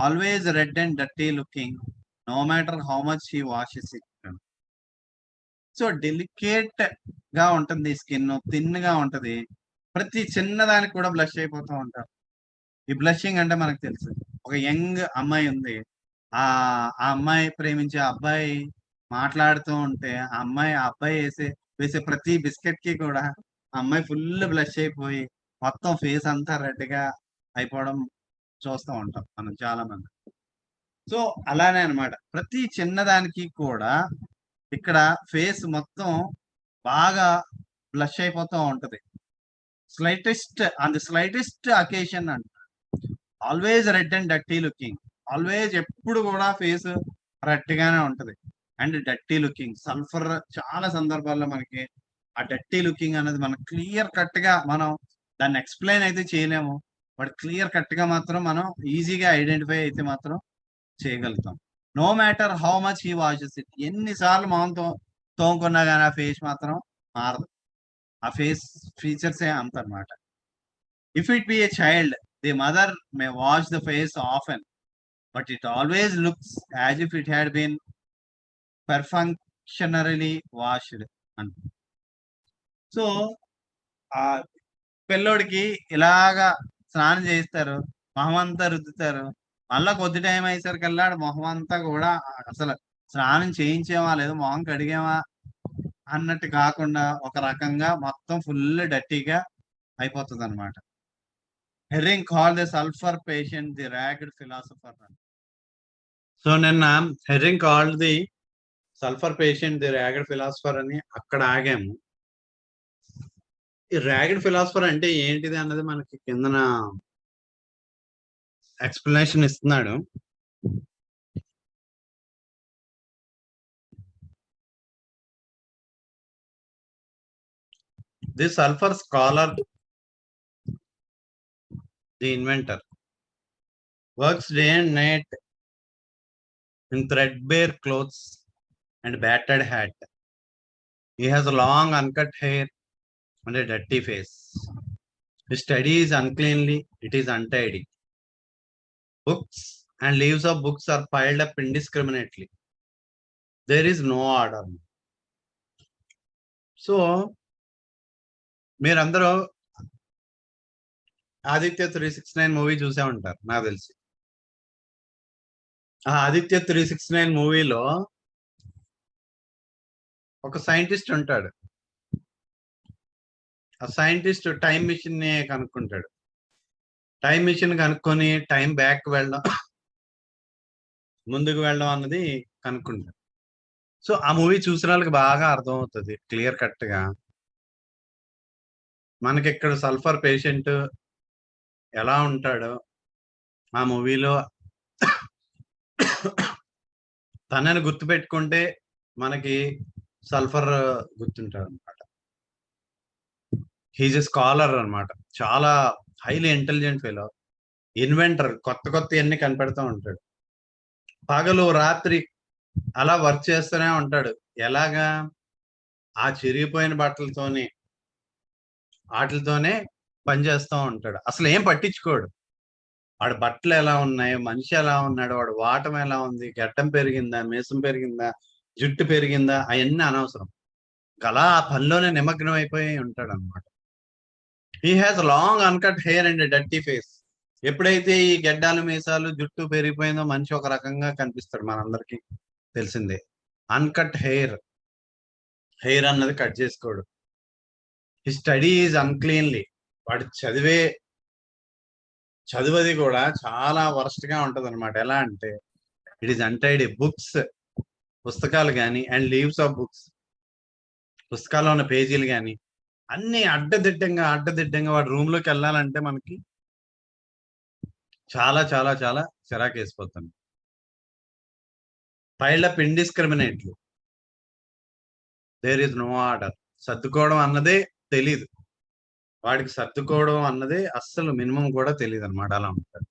always red and dirty looking, no matter how much he washes it. So delicate గా ఉంటుంది స్కిన్, థిన్ గా ఉంటది. ప్రతి చిన్నదానికి కూడా బ్లష్ అయిపోతూ ఉంటారు. ఈ బ్లషింగ్ అంటే మనకు తెలుసు. ఒక యంగ్ అమ్మాయి ఉంది. ఆ ఆ అమ్మాయి ప్రేమించే అబ్బాయి మాట్లాడుతూ ఉంటే, ఆ అబ్బాయి వేసే ప్రతి బిస్కెట్ కి కూడా ఆ అమ్మాయి ఫుల్ బ్లష్ అయిపోయి మొత్తం ఫేస్ అంతా రెడ్ గా అయిపోవడం చూస్తూ ఉంటాం మనం చాలా మంది. సో అలానే అన్నమాట. ప్రతి చిన్నదానికి కూడా ఇక్కడ ఫేస్ మొత్తం బాగా బ్లష్ అయిపోతూ ఉంటది. స్లైటెస్ట్ అకేషన్ అంట. Always red and dirty looking. Always ఎప్పుడు కూడా ఫేస్ రెడ్ గానే ఉంటది. అండ్ డర్టీ లుకింగ్, సల్ఫర్ చాలా సందర్భాల్లో మనకి ఆ డర్టీ లుకింగ్ అనేది మనకు క్లియర్ కట్ గా మనం దాన్ని ఎక్స్ప్లెయిన్ అయితే చేయలేము. బట్ క్లియర్ కట్ గా మాత్రం మనం ఈజీగా ఐడెంటిఫై అయితే మాత్రం చేయగలుగుతాం. No matter how much he washes it. ఎన్నిసార్లు మొహంతో తోముకున్నా కానీ ఆ ఫేస్ మాత్రం మారదు. ఆ ఫేస్ ఫీచర్సే అంత అన్నమాట. If it be a child, the mother may wash the face often, but it always looks as if it had been perfectionally washed. So ఆ పిల్లోడికి ఇలాగా స్నానం చేయిస్తారు, మొహం అంతా రుద్దుతారు. మళ్ళా కొద్ది టైం అయ్యేసరికల్లా మొహం అంతా కూడా అసలు స్నానం చేయించేమా లేదు మొహం కడిగేమా అన్నట్టు కాకుండా ఒక రకంగా మొత్తం ఫుల్ డర్టీగా అయిపోతుంది అనమాట. Hering call the sulphur patient the ragged philosopher. So నిన్న Hering called the sulphur patient the ragged philosopher అని అక్కడ ఆగాము. ఈ ర్యాగ్డ్ ఫిలాసఫర్ అంటే ఏంటిది అన్నది మనకి కిందన ఎక్స్ప్లెనేషన్ ఇస్తున్నాడు. The sulphur scholar, the inventor, works day and night in threadbare clothes and battered hat. He has long uncut hair and a dirty face. His study is uncleanly, it is untidy. Books and leaves of books are piled up indiscriminately. There is no order. So, మీరందరూ Aditya 369 movie చూసే ఉంటారు నాకు తెలిసి. ఆ ఆదిత్య 369 మూవీలో ఒక scientist ఉంటాడు. ఆ సైంటిస్ట్ టైం మిషన్ ని కనుక్కుంటాడు. టైం మిషన్ కనుక్కొని టైం బ్యాక్ వెళ్ళడం, ముందుకు వెళ్ళడం అన్నది కనుక్కుంటాడు. సో ఆ మూవీ చూసిన వాళ్ళకి బాగా అర్థం అవుతుంది క్లియర్ కట్ గా. మనకి ఇక్కడ సల్ఫర్ పేషెంట్ ఎలా ఉంటాడో ఆ మూవీలో తనని గుర్తు పెట్టుకుంటే మనకి సల్ఫర్ గుర్తుంటాడు అనమాట. హీజ్ ఎ స్కాలర్ అనమాట, చాలా హైలీ ఇంటెలిజెంట్ ఫెలో, ఇన్వెంటర్, కొత్త ఎన్ని కనిపెడుతూ ఉంటాడు. పగలు రాత్రి అలా వర్క్ చేస్తూనే ఉంటాడు. ఎలాగా? ఆ చిరిగిపోయిన బట్టలతోనే వాటితోనే పని చేస్తూ ఉంటాడు. అసలు ఏం పట్టించుకోడు. వాడి బట్టలు ఎలా ఉన్నాయి, మనిషి ఎలా ఉన్నాడు, వాడు వాటం ఎలా ఉంది, గడ్డం పెరిగిందా, మీసం పెరిగిందా, జుట్టు పెరిగిందా, అవన్నీ అనవసరం. అలా ఆ పనిలోనే నిమగ్నం అయిపోయి ఉంటాడు అనమాట. He has long uncut hair and dirty face. ఎప్పుడైతే ఈ గడ్డాలు మీసాలు జుట్టు పెరిగిపోయిందో మనిషి ఒక రకంగా కనిపిస్తాడు, మనందరికి తెలిసిందే. అన్కట్ హెయిర్ అన్నది కట్ చేసుకోడు. He study is uncleanly. వాడు చదువది కూడా చాలా వరస్ట్ గా ఉంటది అనమాట. ఎలా అంటే ఇట్ ఈస్ అన్టైడీ. బుక్స్, పుస్తకాలు కానీ, అండ్ లీవ్స్ ఆఫ్ బుక్స్, పుస్తకాల్లో ఉన్న పేజీలు కానీ అన్ని అడ్డదిడ్డంగా వాడు రూమ్ లోకి వెళ్ళాలంటే మనకి చాలా చాలా చాలా చిరాకు వేసిపోతుంది. Piled up indiscriminately. There is no order. సర్దుకోవడం అన్నదే తెలీదు వాడికి. సర్దుకోవడం అన్నదే అస్సలు మినిమం కూడా తెలియదు అనమాట. అలా ఉంటాడు.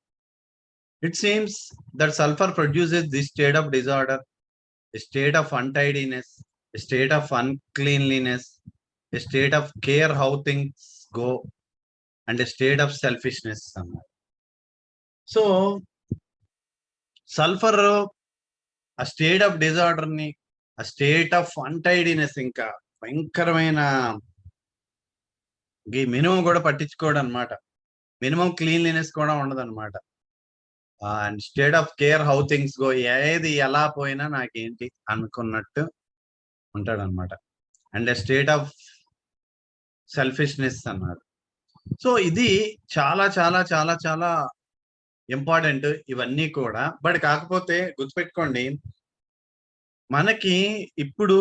It seems that sulphur produces the state of disorder, a state of untidiness, a state of uncleanliness, a state of care how things go, and a state of selfishness. So sulphur ఆ state of disorder ని, ఆ state of అన్టైడీనెస్, ఇంకా భయంకరమైన ఈ minimum కూడా పట్టించుకోవడం అనమాట. Minimum cleanliness కూడా ఉండదు అనమాట. And state of care how things go, ఏది ఎలా పోయినా నాకేంటి అనుకున్నట్టు ఉంటాడనమాట. అండ్ స్టేట్ ఆఫ్ సెల్ఫిష్నెస్ అన్నారు. సో ఇది చాలా చాలా చాలా చాలా ఇంపార్టెంట్ ఇవన్నీ కూడా. బట్ కాకపోతే గుర్తుపెట్టుకోండి, మనకి ఇప్పుడు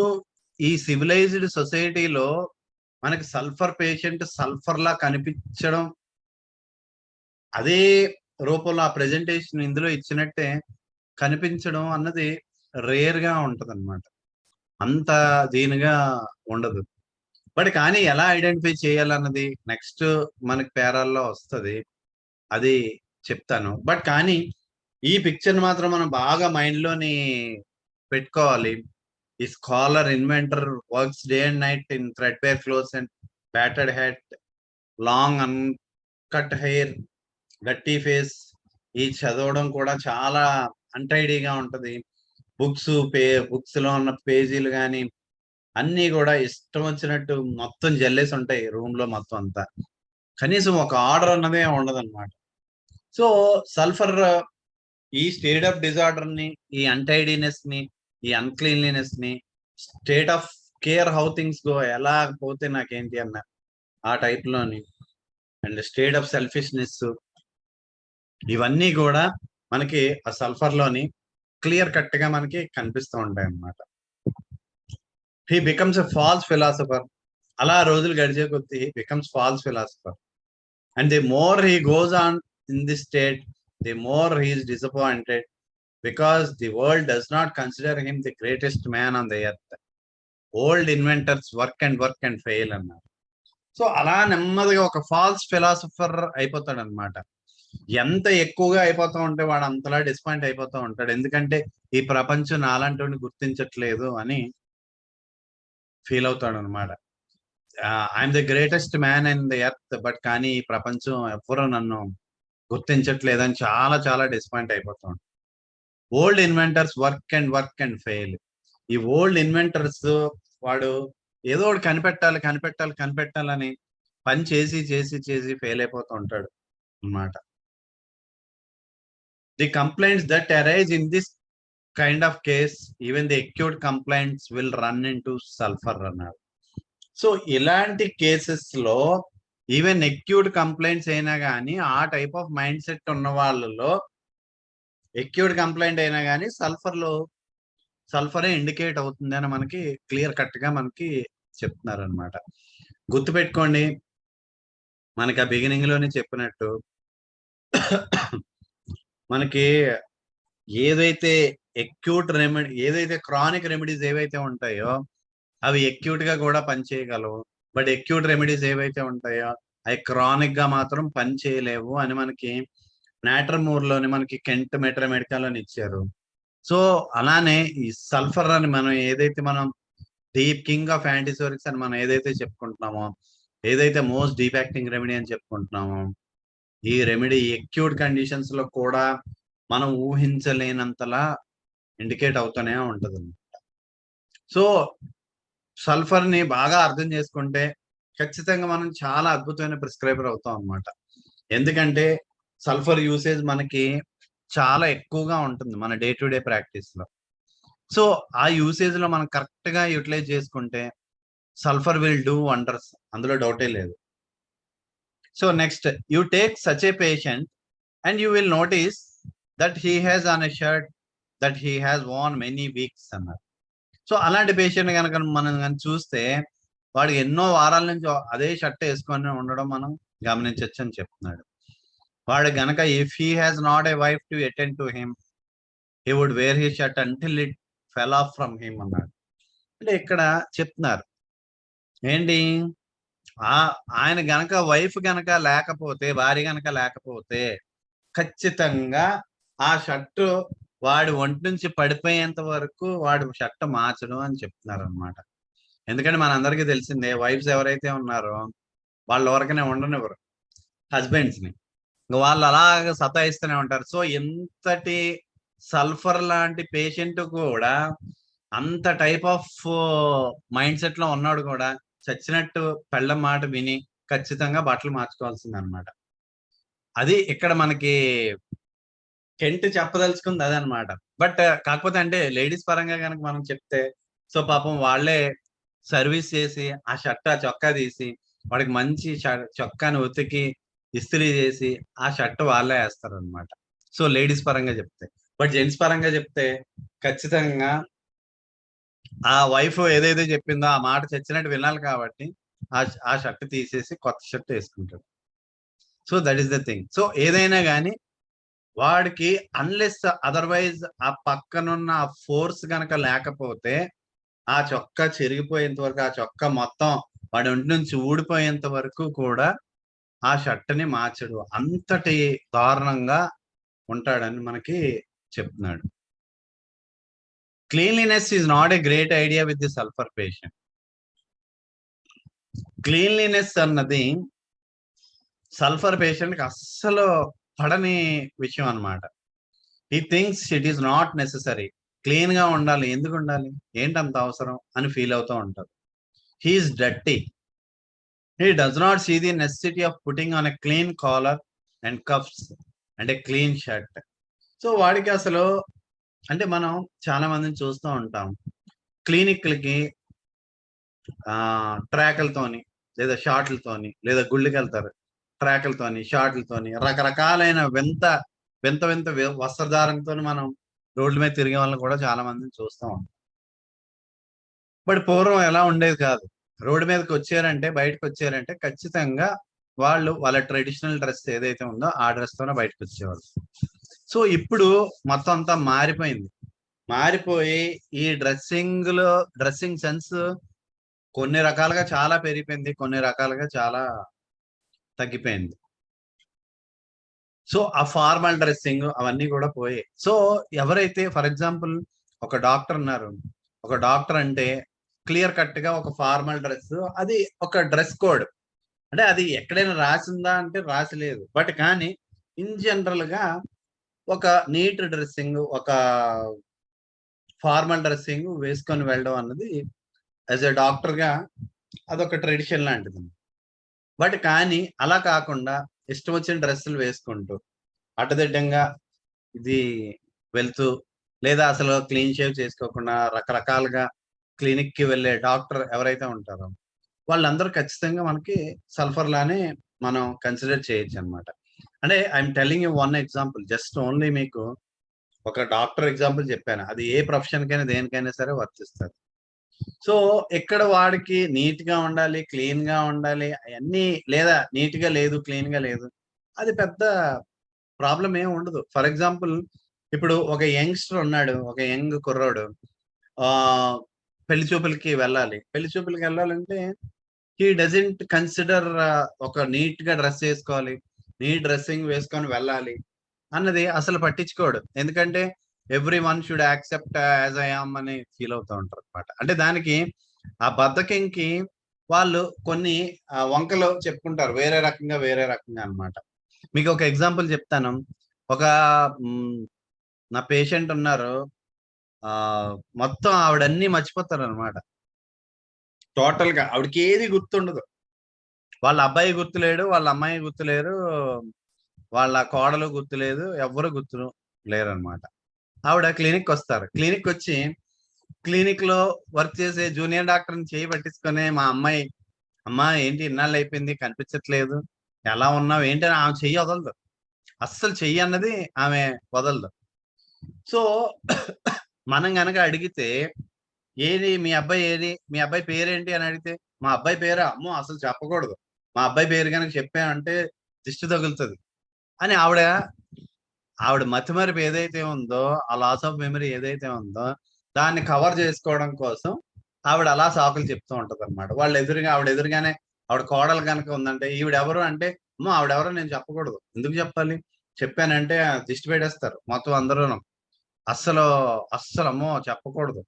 ఈ సివిలైజ్డ్ సొసైటీలో మనకి సల్ఫర్ పేషెంట్ సల్ఫర్ లా కనిపించడం, అదే రూపంలో ఆ ప్రెజెంటేషన్ ఇందులో ఇచ్చినట్టే కనిపించడం అన్నది రేర్ గా ఉంటది అనమాట. అంత దీనిగా ఉండదు. బట్ కానీ ఎలా ఐడెంటిఫై చేయాలన్నది నెక్స్ట్ మనకి పేరాల్లో వస్తుంది, అది చెప్తాను. బట్ కానీ ఈ పిక్చర్ మాత్రం మనం బాగా మైండ్ లోని పెట్టుకోవాలి. ఈ scholar inventor works day and night in threadbare clothes and battered head, long uncut hair, గట్టి ఫేస్. ఈ చదవడం కూడా చాలా అన్టైడీగా ఉంటది. బుక్స్ లో ఉన్న పేజీలు కానీ అన్ని కూడా ఇష్టం వచ్చినట్టు మొత్తం జల్లేసి ఉంటాయి రూమ్ లో మొత్తం అంతా. కనీసం ఒక ఆర్డర్ అన్నదే ఉండదన్నమాట. సో సల్ఫర్ ఈ స్టేట్ ఆఫ్ డిజార్డర్ ని, ఈ అన్టైడీనెస్ ని, ఈ అన్క్లీన్లీనెస్ ని, state of care how things go, ఎలా పోతే నాకేంటి అన్న ఆ టైప్ లోని, అండ్ స్టేట్ ఆఫ్ సెల్ఫిష్నెస్, ఇవన్నీ కూడా మనకి ఆ సల్ఫర్ లోని క్లియర్ కట్ గా మనకి కనిపిస్తూ ఉంటాయి అన్నమాట. He becomes a false philosopher. అలా రోజులు గడిచే కొద్దీ he becomes false philosopher. And the more he goes on in this state, the more he is disappointed, because the world does not consider him the greatest man on the earth. Old inventors work and fail అన్నారు. So అలా నెమ్మదిగా ఒక falls philosopher అయిపోతాడు అనమాట. ఎంత ఎక్కువగా అయిపోతూ ఉంటే వాడు అంతలా డిసప్పాయింట్ అయిపోతూ ఉంటాడు. ఎందుకంటే ఈ ప్రపంచం నాలాంటి గుర్తించట్లేదు అని ఫీల్ అవుతాడు అనమాట. I'm the greatest man in the earth, but కానీ ఈ ప్రపంచం ఎవ్వరూ నన్ను గుర్తించట్లేదని చాలా చాలా డిసప్పాయింట్ అయిపోతూ ఉంటాడు. Old inventors work and fail. ఈ ఓల్డ్ ఇన్వెంటర్స్ వాడు ఏదో ఒకటి కనిపెట్టాలని పని చేసి ఫెయిల్ అయిపోతూ ఉంటాడు అన్నమాట. The complaints that arise in this kind of case, even the acute complaints will run in to sulphur అన్నారు. సో ఇలాంటి కేసెస్ లో ఈవెన్ అక్యూట్ కంప్లైంట్స్ అయినా కానీ, ఆ టైప్ ఆఫ్ మైండ్ సెట్ ఉన్న వాళ్ళలో అక్యూట్ కంప్లైంట్ అయినా కానీ సల్ఫరే ఇండికేట్ అవుతుంది అని మనకి క్లియర్ కట్ గా మనకి చెప్తున్నారు అనమాట. గుర్తుపెట్టుకోండి, మనకి ఆ బిగినింగ్ లోనే చెప్పినట్టు మనకి ఏదైతే ఏదైతే క్రానిక్ రెమెడీస్ ఏవైతే ఉంటాయో అవి అక్యూట్ గా కూడా పనిచేయగలవు. బట్ అక్యూట్ రెమెడీస్ ఏవైతే ఉంటాయో అవి క్రానిక్ గా మాత్రం పని చేయలేవు అని మనకి నాటర్మూర్ లోని మనకి కెంట్ మెట్రోమెడికల్ అని ఇచ్చారు. సో అలానే ఈ సల్ఫర్ అని మనం డీప్ కింగ్ ఆఫ్ యాంటీసోరిక్స్ అని మనం ఏదైతే చెప్పుకుంటున్నామో, ఏదైతే మోస్ట్ డీప్ యాక్టింగ్ రెమెడీ అని చెప్పుకుంటున్నామో, ఈ రెమెడీ అక్యూట్ కండిషన్స్ లో కూడా మనం ఊహించలేనంతలా ఇండికేట్ అవుతూనే ఉంటుంది. సో సల్ఫర్ ని బాగా అర్థం చేసుకుంటే ఖచ్చితంగా మనం చాలా అద్భుతమైన ప్రిస్క్రైబర్ అవుతాం అన్నమాట. ఎందుకంటే సల్ఫర్ యూసేజ్ మనకి చాలా ఎక్కువగా ఉంటుంది మన డే టు డే ప్రాక్టీస్ లో. సో ఆ యూసేజ్ లో మనం కరెక్ట్ గా యూటిలైజ్ చేసుకుంటే సల్ఫర్ విల్ డూ వండర్స్, అందులో డౌటే లేదు. So next, you take such a patient and you will notice that he has on a shirt that he has worn many weeks అన్నారు. So అలాంటి patient కనుక మనం చూస్తే వాడికి ఎన్నో వారాల నుంచి అదే షర్ట్ వేసుకొని ఉండడం మనం గమనించవచ్చు అని చెప్తున్నాడు. వాడు గనక if he has not a wife to attend to him, he would wear he shirt until it fell off from him అన్నాడు. అంటే ఇక్కడ చెప్తున్నారు ఏంటి, ఆయన గనక వైఫ్ గనక లేకపోతే, భార్య గనక లేకపోతే ఖచ్చితంగా ఆ షర్టు వాడి ఒంటి నుంచి పడిపోయేంత వరకు వాడు షర్ట్ మార్చడం అని చెప్తున్నారు అనమాట. ఎందుకంటే మనందరికీ తెలిసిందే, వైఫ్స్ ఎవరైతే ఉన్నారో వాళ్ళ వరకనే ఉండనివ్వరు హస్బెండ్స్ ని, వాళ్ళు అలాగ సతాయిస్తూనే ఉంటారు. సో ఎంతటి సల్ఫర్ లాంటి పేషెంట్ కూడా అంత టైప్ ఆఫ్ మైండ్ సెట్ లో ఉన్నాడు కూడా చచ్చినట్టు పెళ్ళం మాట విని ఖచ్చితంగా బట్టలు మార్చుకోవాల్సింది అనమాట. అది ఇక్కడ మనకి కెంట్ చెప్పదలుచుకుంది అదనమాట. బట్ కాకపోతే అంటే లేడీస్ పరంగా కనుక మనం చెప్తే, సో పాపం వాళ్ళే సర్వీస్ చేసి ఆ షర్ట్ ఆ చొక్కా తీసి వాడికి మంచి చొక్కాని ఉతికి ఇస్త్రీ చేసి ఆ షర్ట్ వాళ్ళే వేస్తారనమాట. సో లేడీస్ పరంగా చెప్తే. బట్ జెంట్స్ పరంగా చెప్తే ఖచ్చితంగా ఆ వైఫ్ ఏదైతే చెప్పిందో ఆ మాట చచ్చినట్టు వినాలి కాబట్టి ఆ షర్ట్ తీసేసి కొత్త షర్ట్ వేసుకుంటాడు. So that is the thing. So ఏదైనా కానీ వాడికి అన్లెస్ అదర్వైజ్ ఆ పక్కనున్న ఆ ఫోర్స్ గనక లేకపోతే ఆ చొక్కా చెరిగిపోయేంత వరకు, ఆ చొక్కా మొత్తం వాడి ఒంటి నుంచి ఊడిపోయేంత వరకు కూడా ఆ షర్ట్‌ని మార్చడు. అంతటి దారుణంగా ఉంటాడని మనకి చెప్తున్నాడు. Cleanliness is not a great idea with the sulphur patient. Cleanliness అన్నది సల్ఫర్ పేషెంట్‌కి అస్సలు పడని విషయం అన్నమాట. He thinks it is not necessary. Clean గా ఉండాలి, ఎందుకు ఉండాలి, ఏంటంత అవసరం అని ఫీల్ అవుతూ ఉంటారు. He is dirty. He does not see the necessity of putting on a clean collar and cuffs and a clean shirt. So వాడికి అసలు అంటే మనం చాలా మందిని చూస్తూ ఉంటాం క్లినిక్లకి ట్రాకులతోని లేదా షార్ట్లతోని లేదా గుళ్ళకి వెళ్తారు ట్రాకులతోని షార్ట్లతోని రకరకాలైన వింత వింత వింత వస్త్రధారణతో మనం రోడ్ల మీద తిరిగే వాళ్ళని కూడా చాలా మందిని చూస్తూ ఉంటాం. బట్ పూర్వం ఎలా ఉండేది కాదు. రోడ్డు మీదకి వచ్చారంటే బయటకు వచ్చారంటే ఖచ్చితంగా వాళ్ళు వాళ్ళ ట్రెడిషనల్ డ్రెస్ ఏదైతే ఉందో ఆ డ్రెస్ తోనే బయటకు వచ్చేవాళ్ళు. సో ఇప్పుడు మొత్తం అంతా మారిపోయింది. మారిపోయి ఈ డ్రెస్సింగ్ సెన్స్ కొన్ని రకాలుగా చాలా పెరిగిపోయింది, కొన్ని రకాలుగా చాలా తగ్గిపోయింది. సో ఆ ఫార్మల్ డ్రెస్సింగ్ అవన్నీ కూడా పోయాయి. సో ఎవరైతే ఫర్ ఎగ్జాంపుల్ ఒక డాక్టర్ ఉన్నారు, ఒక డాక్టర్ అంటే క్లియర్ కట్ గా ఒక ఫార్మల్ డ్రెస్, అది ఒక డ్రెస్ కోడ్. అంటే అది ఎక్కడైనా రాసిందా అంటే రాసి లేదు. బట్ కానీ ఇన్ జనరల్ గా ఒక నీట్ డ్రెస్సింగ్, ఒక ఫార్మల్ డ్రెస్సింగ్ వేసుకొని వెళ్ళడం అన్నది యాజ్ ఎ డాక్టర్ గా అదొక ట్రెడిషన్ లాంటిది. బట్ కానీ అలా కాకుండా ఇష్టం వచ్చిన డ్రెస్సులు వేసుకుంటూ అడ్డదిడ్డంగా ఇది వెళ్తూ లేదా అసలు క్లీన్ షేవ్ చేసుకోకుండా రకరకాలుగా క్లినిక్ కి వెళ్ళే డాక్టర్ ఎవరైతే ఉంటారో వాళ్ళందరూ ఖచ్చితంగా మనకి సల్ఫర్ లానే మనం కన్సిడర్ చేయొచ్చు అనమాట. అంటే I'm telling you one example, just only మీకు ఒక డాక్టర్ ఎగ్జాంపుల్ చెప్పాను. అది ఏ ప్రొఫెషన్ కైనా దేనికైనా సరే వర్తిస్తుంది. సో ఇక్కడ వాడికి నీట్ గా ఉండాలి, క్లీన్ గా ఉండాలి అవన్నీ, లేదా నీట్ గా లేదు క్లీన్ గా లేదు, అది పెద్ద ప్రాబ్లం ఏమి ఉండదు. ఫర్ ఎగ్జాంపుల్ ఇప్పుడు ఒక యంగ్స్టర్ ఉన్నాడు, ఒక యంగ్ కుర్రోడు పెళ్లి చూపులకి వెళ్ళాలి. పెళ్లి చూపులకి వెళ్ళాలంటే హీ డజంట్ కన్సిడర్ ఒక నీట్ గా డ్రెస్ వేసుకోవాలి, నీట్ డ్రెస్సింగ్ వేసుకొని వెళ్ళాలి అన్నది అసలు పట్టించుకోడు. ఎందుకంటే every one should accept as I am అని ఫీల్ అవుతూ ఉంటారు అనమాట. అంటే దానికి ఆ బద్ధకంకి వాళ్ళు కొన్ని వంకలు చెప్పుకుంటారు వేరే రకంగా అనమాట. మీకు ఒక ఎగ్జాంపుల్ చెప్తాను. ఒక నా పేషెంట్ ఉన్నారు, మొత్తం ఆవిడన్నీ మర్చిపోతారు అనమాట. టోటల్ గా ఆవిడకి ఏది గుర్తుండదు. వాళ్ళ అబ్బాయి గుర్తులేడు, వాళ్ళ అమ్మాయి గుర్తులేరు, వాళ్ళ కోడలు గుర్తులేదు, ఎవ్వరు గుర్తు లేరు అనమాట. ఆవిడ క్లినిక్ వస్తారు. క్లినిక్ వచ్చి క్లినిక్ లో వర్క్ చేసే జూనియర్ డాక్టర్ని చేయి పట్టించుకొని మా అమ్మాయి, అమ్మా ఏంటి ఇన్నాళ్ళు అయిపోయింది కనిపించట్లేదు, ఎలా ఉన్నావు ఏంటి అని ఆమె చెయ్యి వదలదు. అస్సలు చెయ్యి అన్నది ఆమె వదలదు. సో మనం గనక అడిగితే ఏది మీ అబ్బాయి, ఏది మీ అబ్బాయి పేరేంటి అని అడిగితే మా అబ్బాయి పేరా, అమ్మో అసలు చెప్పకూడదు, మా అబ్బాయి పేరు కనుక చెప్పానంటే దిష్టి తగులుతుంది అని ఆవిడ మతిమరుపు ఏదైతే ఉందో, ఆ లాస్ ఆఫ్ మెమరీ ఏదైతే ఉందో దాన్ని కవర్ చేసుకోవడం కోసం ఆవిడ అలా సాకులు చెప్తూ ఉంటది అనమాట. ఆవిడ ఎదురుగానే ఆవిడ కోడలు కనుక ఉందంటే ఈవిడెవరు అంటే అమ్మో ఆవిడెవరో నేను చెప్పకూడదు, ఎందుకు చెప్పాలి, చెప్పానంటే దిష్టి పెట్టేస్తారు మొత్తం అందరూ, అస్సలు అమ్మో చెప్పకూడదు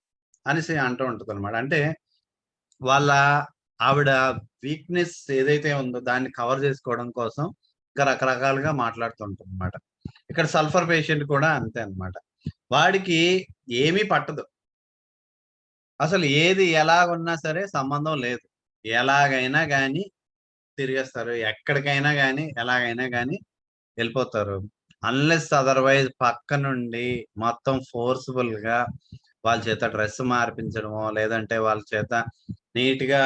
అనేసి అంటూ ఉంటది అనమాట. అంటే ఆవిడ వీక్నెస్ ఏదైతే ఉందో దాన్ని కవర్ చేసుకోవడం కోసం ఇంకా రకరకాలుగా మాట్లాడుతూ ఉంటుంది అనమాట. ఇక్కడ సల్ఫర్ పేషెంట్ కూడా అంతే అనమాట. వాడికి ఏమీ పట్టదు. అసలు ఏది ఎలాగున్నా సరే సంబంధం లేదు. ఎలాగైనా గాని తిరిగేస్తారు. ఎక్కడికైనా గాని, ఎలాగైనా గాని ఎళ్ళిపోతారు. అన్‌లెస్ అదర్‌వైజ్ పక్క నుండి మొత్తం ఫోర్స్‌బుల్‌గా వాళ్ళ చేత డ్రెస్ మార్పించడమో, లేదంటే వాళ్ళ చేత నీట్‌గా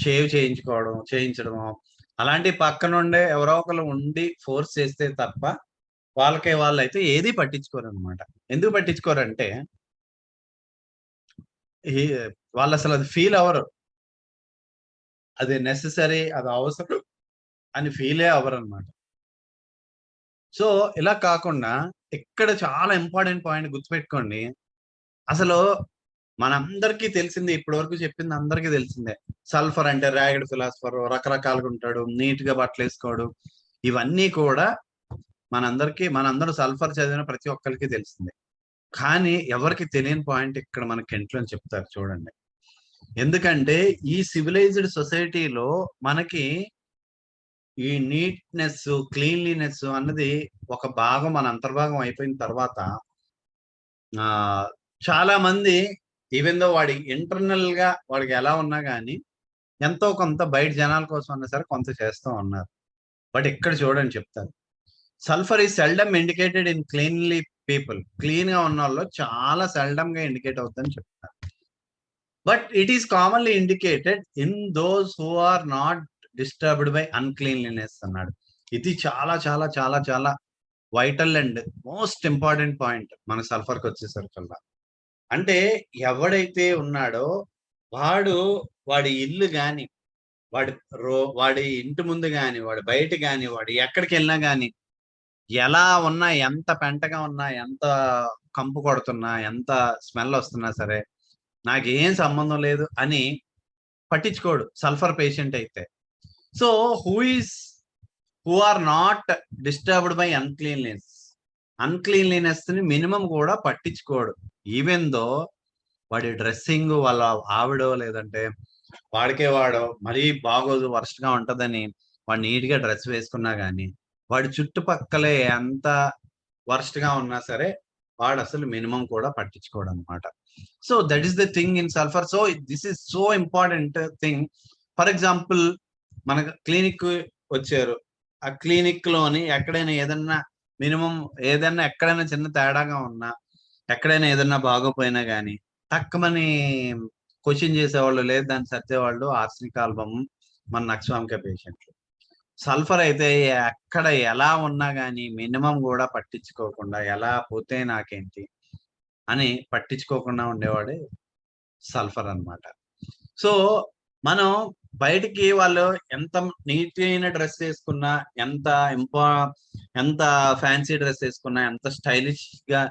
షేవ్ చేయించడమో, అలాంటి పక్క నుండే ఎవరో ఒకళ్ళు ఉండి ఫోర్స్ చేస్తే తప్ప, వాళ్ళైతే ఏది పట్టించుకోరనమాట. ఎందుకు పట్టించుకోరంటే, ఈ వాళ్ళసలు అది ఫీల్ అవ్వరు. అది నెసెసరీ, అది అవసరం అని ఫీలే అవ్వరనమాట. సో, ఇలా కాకుండా ఇక్కడ చాలా ఇంపార్టెంట్ పాయింట్ గుర్తుపెట్టుకోండి. అసలు మనందరికీ తెలిసిందే, ఇప్పటి వరకు చెప్పింది అందరికీ తెలిసిందే. సల్ఫర్ అంటే ర్యాగిడ్ ఫిలాసఫర్ రకరకాలుగా ఉంటాడు. నీట్‌గా బట్టలేసుకోడు. ఇవన్నీ కూడా మనందరం సల్ఫర్ చదివిన ప్రతి ఒక్కళ్ళకి తెలిసిందే. కానీ ఎవరికీ తెలియని పాయింట్ ఇక్కడ మన కెంట్‌లోని చెప్తారు చూడండి. ఎందుకంటే ఈ సివిలైజ్డ్ సొసైటీలో మనకి ఈ నీట్‌నెస్, క్లీన్‌లీనెస్ అన్నది ఒక భాగం, మన అంతర్భాగం అయిపోయిన తర్వాత ఆహ్, చాలా మంది ఈవెన్ దో వాడి ఇంటర్నల్‌గా వాడికి ఎలా ఉన్నా గాని, ఎంతో కొంత బయట జనాల కోసం అన్నా సరే కొంత చేస్తూ ఉన్నారు. బట్ ఇక్కడ చూడండి చెప్తాను. Sulphur is seldom indicated in cleanly people. క్లీన్‌గా ఉన్నోళ్ళు చాలా సెల్డమ్‌గా ఇండికేట్ అవుద్దని చెప్తారు. But it is commonly indicated in those who are not disturbed by uncleanliness అన్నాడు. ఇది చాలా చాలా చాలా చాలా vital and most important point మన సల్ఫర్‌కొచ్చేసరికల్లా. అంటే ఎవడైతే ఉన్నాడో వాడు, వాడి ఇల్లు గాని, వాడి ఇంటి ముందు గాని, వాడి బయట గాని, వాడు ఎక్కడికెళ్ళినా గాని, ఎలా ఉన్నా, ఎంత పెంటగా ఉన్నా, ఎంత కంపు కొడుతున్నా, ఎంత స్మెల్ ఒస్తున్నా సరే, నాకేం సంబంధం లేదు అని పట్టించుకోడు సల్ఫర్ పేషెంట్ అయితే. So, who is who are not disturbed by అన్‌క్లీన్‌లీనెస్‌ని మినిమమ్ కూడా పట్టించుకోడు. ఈవెన్ దో వాడి డ్రెస్సింగ్ వాళ్ళ ఆవిడో, లేదంటే వాడో మరీ బాగోదు, వరస్ట్‌గా ఉంటదని వాడు నీట్‌గా డ్రెస్ వేసుకున్నా గాని, వాడి చుట్టుపక్కలే ఎంత వరస్ట్‌గా ఉన్నా సరే, వాడసలు మినిమమ్ కూడా పట్టించుకోడనమాట. So, that is the thing in sulphur. So, this is so important thing. For example మనకు క్లినిక్ వచ్చారు. ఆ క్లినిక్‌లోని ఎక్కడైనా ఏదన్నా మినిమమ్ ఏదన్నా ఎక్కడైనా చిన్న తేడాగా ఉన్నా, ఎక్కడైనా ఏదన్నా బాగోపోయినా గాని, టక్కుమని క్వెషన్ చేసేవాళ్ళు, లేదు దాన్ని సర్దేవాళ్ళు ఆర్సెనిక్ ఆల్బమ్ మన నక్స్వామికా పేషెంట్లు. సల్ఫర్ అయితే ఎక్కడ ఎలా ఉన్నా గాని మినిమమ్ గూడా పట్టించుకోకుండా, ఎలా పోతే నాకేంటి అని పట్టించుకోకుండా ఉండేవాడే సల్ఫర్ అన్నమాట. సో, మనం బయటికి వాళ్ళు ఎంత నీట్ అయిన డ్రెస్ ఏసుకున్నా, ఎంత ఇంపా ఎంత ఫ్యాన్సీ డ్రెస్ ఏసుకున్నా, ఎంత స్టైలిష్‌గా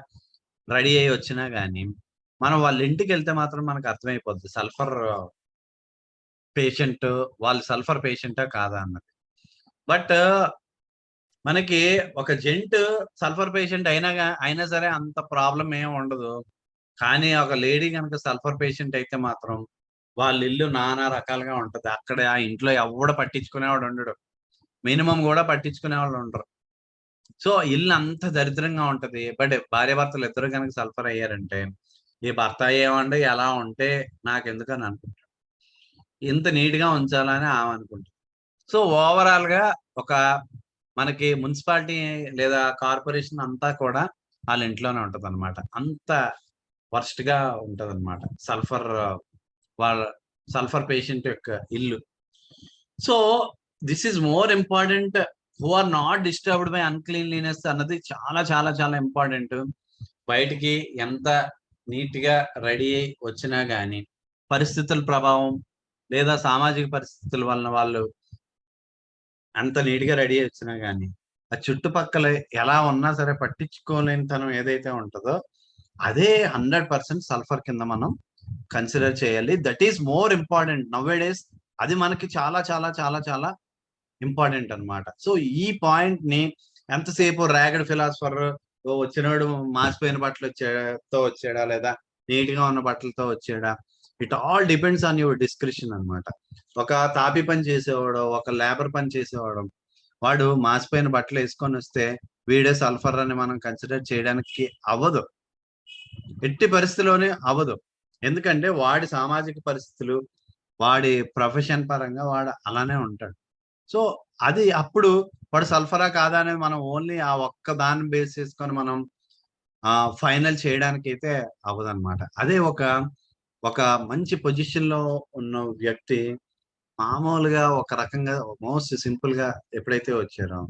రెడీ అయ్యి వచ్చినా గాని, మనం వాళ్ళ ఇంటికెళ్తే మాత్రం మనకు అర్థమైపోద్ది. పేషెంట్ వాళ్ళు సల్ఫర్ పేషెంటా కాదా అన్నది. బట్ మనకి ఒక సల్ఫర్ పేషెంట్ అయినా సరే అంత ప్రాబ్లమ్ ఏమి ఉండదు. కానీ ఒక లేడీ గనక సల్ఫర్ పేషెంట్ అయితే మాత్రం వాళ్ళ ఇల్లు నానా రకాలుగా ఉంటది. అక్కడ ఆ ఇంట్లో ఎవ్వడు పట్టించుకునేవాడు ఉండడు. మినిమమ్ గూడా పట్టించుకునేవాళ్ళు ఉండరు. సో, ఇల్లు అంత దరిద్రంగా ఉంటది. బట్ భార్యాభర్తలు ఇద్దరు గనక సల్ఫర్ అయ్యారంటే, ఈ భర్త ఏమండి ఎలా ఉంటే నాకెందుకని అనుకుంటాడు. ఇంత నీట్‌గా ఉంచాలని ఆమె అనుకుంటది. సో, ఓవరాల్‌గా ఒక మనకి మున్సిపాలిటీ లేదా కార్పొరేషన్ అంతా కూడా ఆళ్ళ ఇంట్లోనే ఉంటదనమాట. అంత వరస్ట్‌గా ఉంటదనమాట. వాళ్ళ సల్ఫర్ పేషెంట్ యొక్క ఇల్లు. So, this is more important who are not disturbed by uncleanliness అన్నది చాలా చాలా చాలా ఇంపార్టెంట్. బయటికి ఎంత నీట్‌గా రెడీ అయ్యి వచ్చినా గాని, పరిస్థితుల ప్రభావం లేదా సామాజిక పరిస్థితుల వలన వాళ్ళు అంత నీట్‌గా రెడీ అయ్యి వచ్చినా గాని, ఆ చుట్టుపక్కల ఎలా ఉన్నా సరే పట్టించుకోలేనితనం ఏదైతే ఉంటదో, అదే 100% సల్ఫర్ కింద మనం కన్సిడర్ చేయాలి. That is more important now a days. అది మనకి చాలా చాలా చాలా చాలా ఇంపార్టెంట్ అన్నమాట. సో, ఈ పాయింట్‌ని ఎంతసేపు ర్యాగడ్ ఫిలాసఫర్ వచ్చినోడు మాసిపోయిన వచ్చాడా? లేదా నీట్‌గా ఉన్న బట్టలతో వచ్చాడా? It all depends on your description అన్నమాట. ఒక తాపీ పని చేసేవాడో, ఒక లేబర్ పని చేసేవాడో, వాడు మాసిపోయిన బట్టలేసుకొనొస్తే వీడే సల్ఫర్ అని మనం కన్సిడర్ చేయడానికి అవ్వదు. ఎట్టి పరిస్థితిలోనే అవ్వదు. ఎందుకంటే వాడి సామాజిక పరిస్థితులు, వాడి ప్రొఫెషన్ పరంగా వాడు అలానే ఉంటాడు. సో అది అప్పుడు వాడు సల్ఫరా కాదా అనేది మనం ఓన్లీ ఆ ఒక్క దాన్ని బేస్ చేసుకొని మనం ఫైనల్ చేయడానికి అయితే అవ్వదన్నమాట. అదే ఒక మంచి పొజిషన్ లో ఉన్న వ్యక్తి మామూలుగా ఒక రకంగా మోస్ట్ సింపుల్ గా ఎప్పుడైతే వచ్చారో,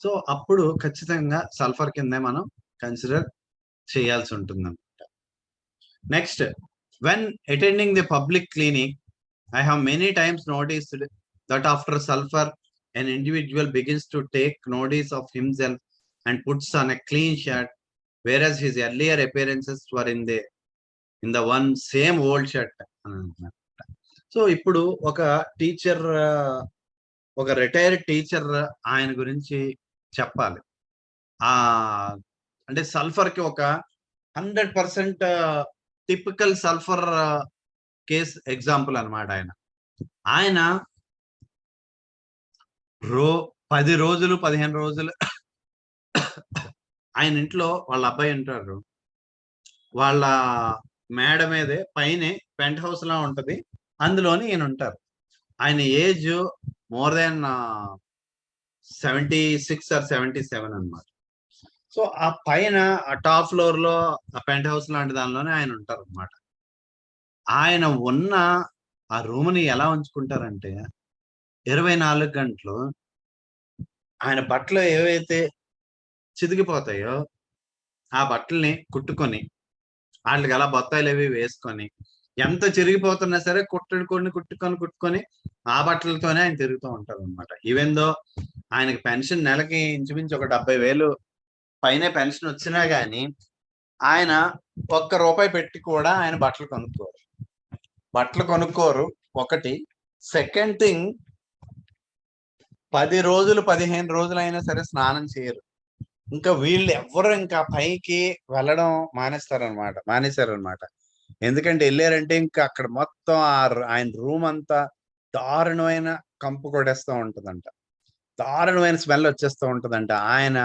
సో అప్పుడు ఖచ్చితంగా సల్ఫర్ కిందే మనం కన్సిడర్ చేయాల్సి ఉంటుందన్నమాట. Next, when attending the public clinic, I have many times noticed that after sulfur, an individual begins to take notice of himself and puts on a clean shirt, whereas his earlier appearances were in the one same old shirt. So ఇప్పుడు ఒక teacher, ఒక retired teacher ఆయన గురించి చెప్పాలి. ఆ అంటే sulphur కి ఒక 100% టిపికల్ సల్ఫర్ కేస్ ఎగ్జాంపుల్ అన్నమాట. ఆయన 10 రోజులు 15 రోజులు ఆయన ఇంట్లో వాళ్ళ అబ్బాయి ఉంటారు. వాళ్ళ మేడ మీదే పైనే పెంట్ హౌస్ లా ఉంటది. అందులోని ఈయన ఉంటారు. ఆయన ఏజ్ మోర్ దాన్ 76 ఆర్ 77 అన్నమాట. సో ఆ పైన ఆ టాప్ ఫ్లోర్ లో ఆ పెంట్ హౌస్ లాంటి దానిలోనే ఆయన ఉంటారు అన్నమాట. ఆయన ఉన్న ఆ రూమ్ ని ఎలా ఉంచుకుంటారంటే 24 గంటలు ఆయన బట్టలు ఏవైతే చితికిపోతాయో ఆ బట్టల్ని కుట్టుకొని, వాటికి అలా బొత్తాయిలు అవి వేసుకొని, ఎంత చిరిగిపోతున్నా సరే కుట్టుకొని ఆ బట్టలతోనే ఆయన తిరుగుతూ ఉంటారు అనమాట. ఈవెన్ దో ఆయనకి పెన్షన్ నెలకి ఇంచుమించు ఒక 70,000 పైనే పెన్షన్ వచ్చినా గానీ ఆయన ₹1 పెట్టి కూడా ఆయన బట్టలు కొనుక్కోరు ఒకటి. సెకండ్ థింగ్, 10 రోజులు 15 రోజులు అయినా సరే స్నానం చేయరు. ఇంకా వీళ్ళు ఎవ్వరు ఇంకా పైకి వెళ్ళడం మానేశారనమాట. ఎందుకంటే వెళ్ళారంటే ఇంకా అక్కడ మొత్తం ఆయన రూమ్ అంతా దారుణమైన కంపు కొడేస్తూ ఉంటదంట. దారుణమైన స్మెల్ వచ్చేస్తూ ఉంటదంట. ఆయన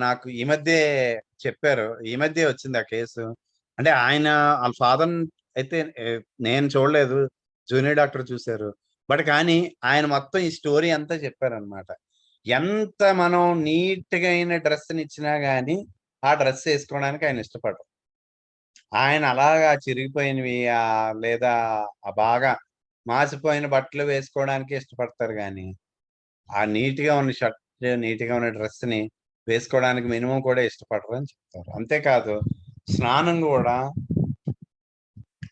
నాకు ఈ మధ్య చెప్పారు. ఈ మధ్య వచ్చింది ఆ కేసు. అంటే వాళ్ళ ఫాదర్ అయితే నేను చూడలేదు. జూనియర్ డాక్టర్ చూశారు. బట్ కానీ ఆయన మొత్తం ఈ స్టోరీ అంతా చెప్పారనమాట. ఎంత మనం నీట్ గా అయిన డ్రెస్ని ఇచ్చినా గానీ ఆ డ్రెస్ వేసుకోవడానికి ఆయన ఇష్టపడరు. ఆయన అలాగా చిరిగిపోయినవి లేదా బాగా మాసిపోయిన బట్టలు వేసుకోవడానికి ఇష్టపడతారు గాని ఆ నీట్ గా ఉన్న షర్ట్, నీట్ గా ఉన్న డ్రెస్ ని వేసుకోవడానికి మినిమం కూడా ఇష్టపడరు అని చెప్తారు. అంతేకాదు స్నానం కూడా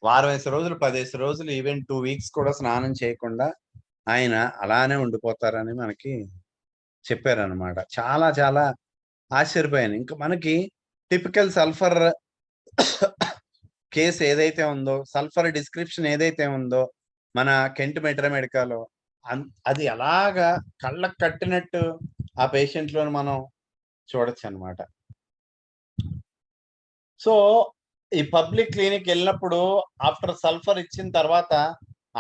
వారం 5 రోజులు 10 రోజులు ఈవెన్ 2 వీక్స్ కూడా స్నానం చేయకుండా ఆయన అలానే ఉండిపోతారని మనకి చెప్పారనమాట. చాలా చాలా ఆశ్చర్యపోయాను. ఇంకా మనకి టిపికల్ సల్ఫర్ కేసు ఏదైతే ఉందో, సల్ఫర్ డిస్క్రిప్షన్ ఏదైతే ఉందో మన కెంట్ మెట్రోమెడికాలో, అది అలాగా కళ్ళకు కట్టినట్టు ఆ పేషెంట్ లోని మనం చూడొచ్చు అనమాట. సో ఈ పబ్లిక్ క్లినిక్ వెళ్ళినప్పుడు ఆఫ్టర్ సల్ఫర్ ఇచ్చిన తర్వాత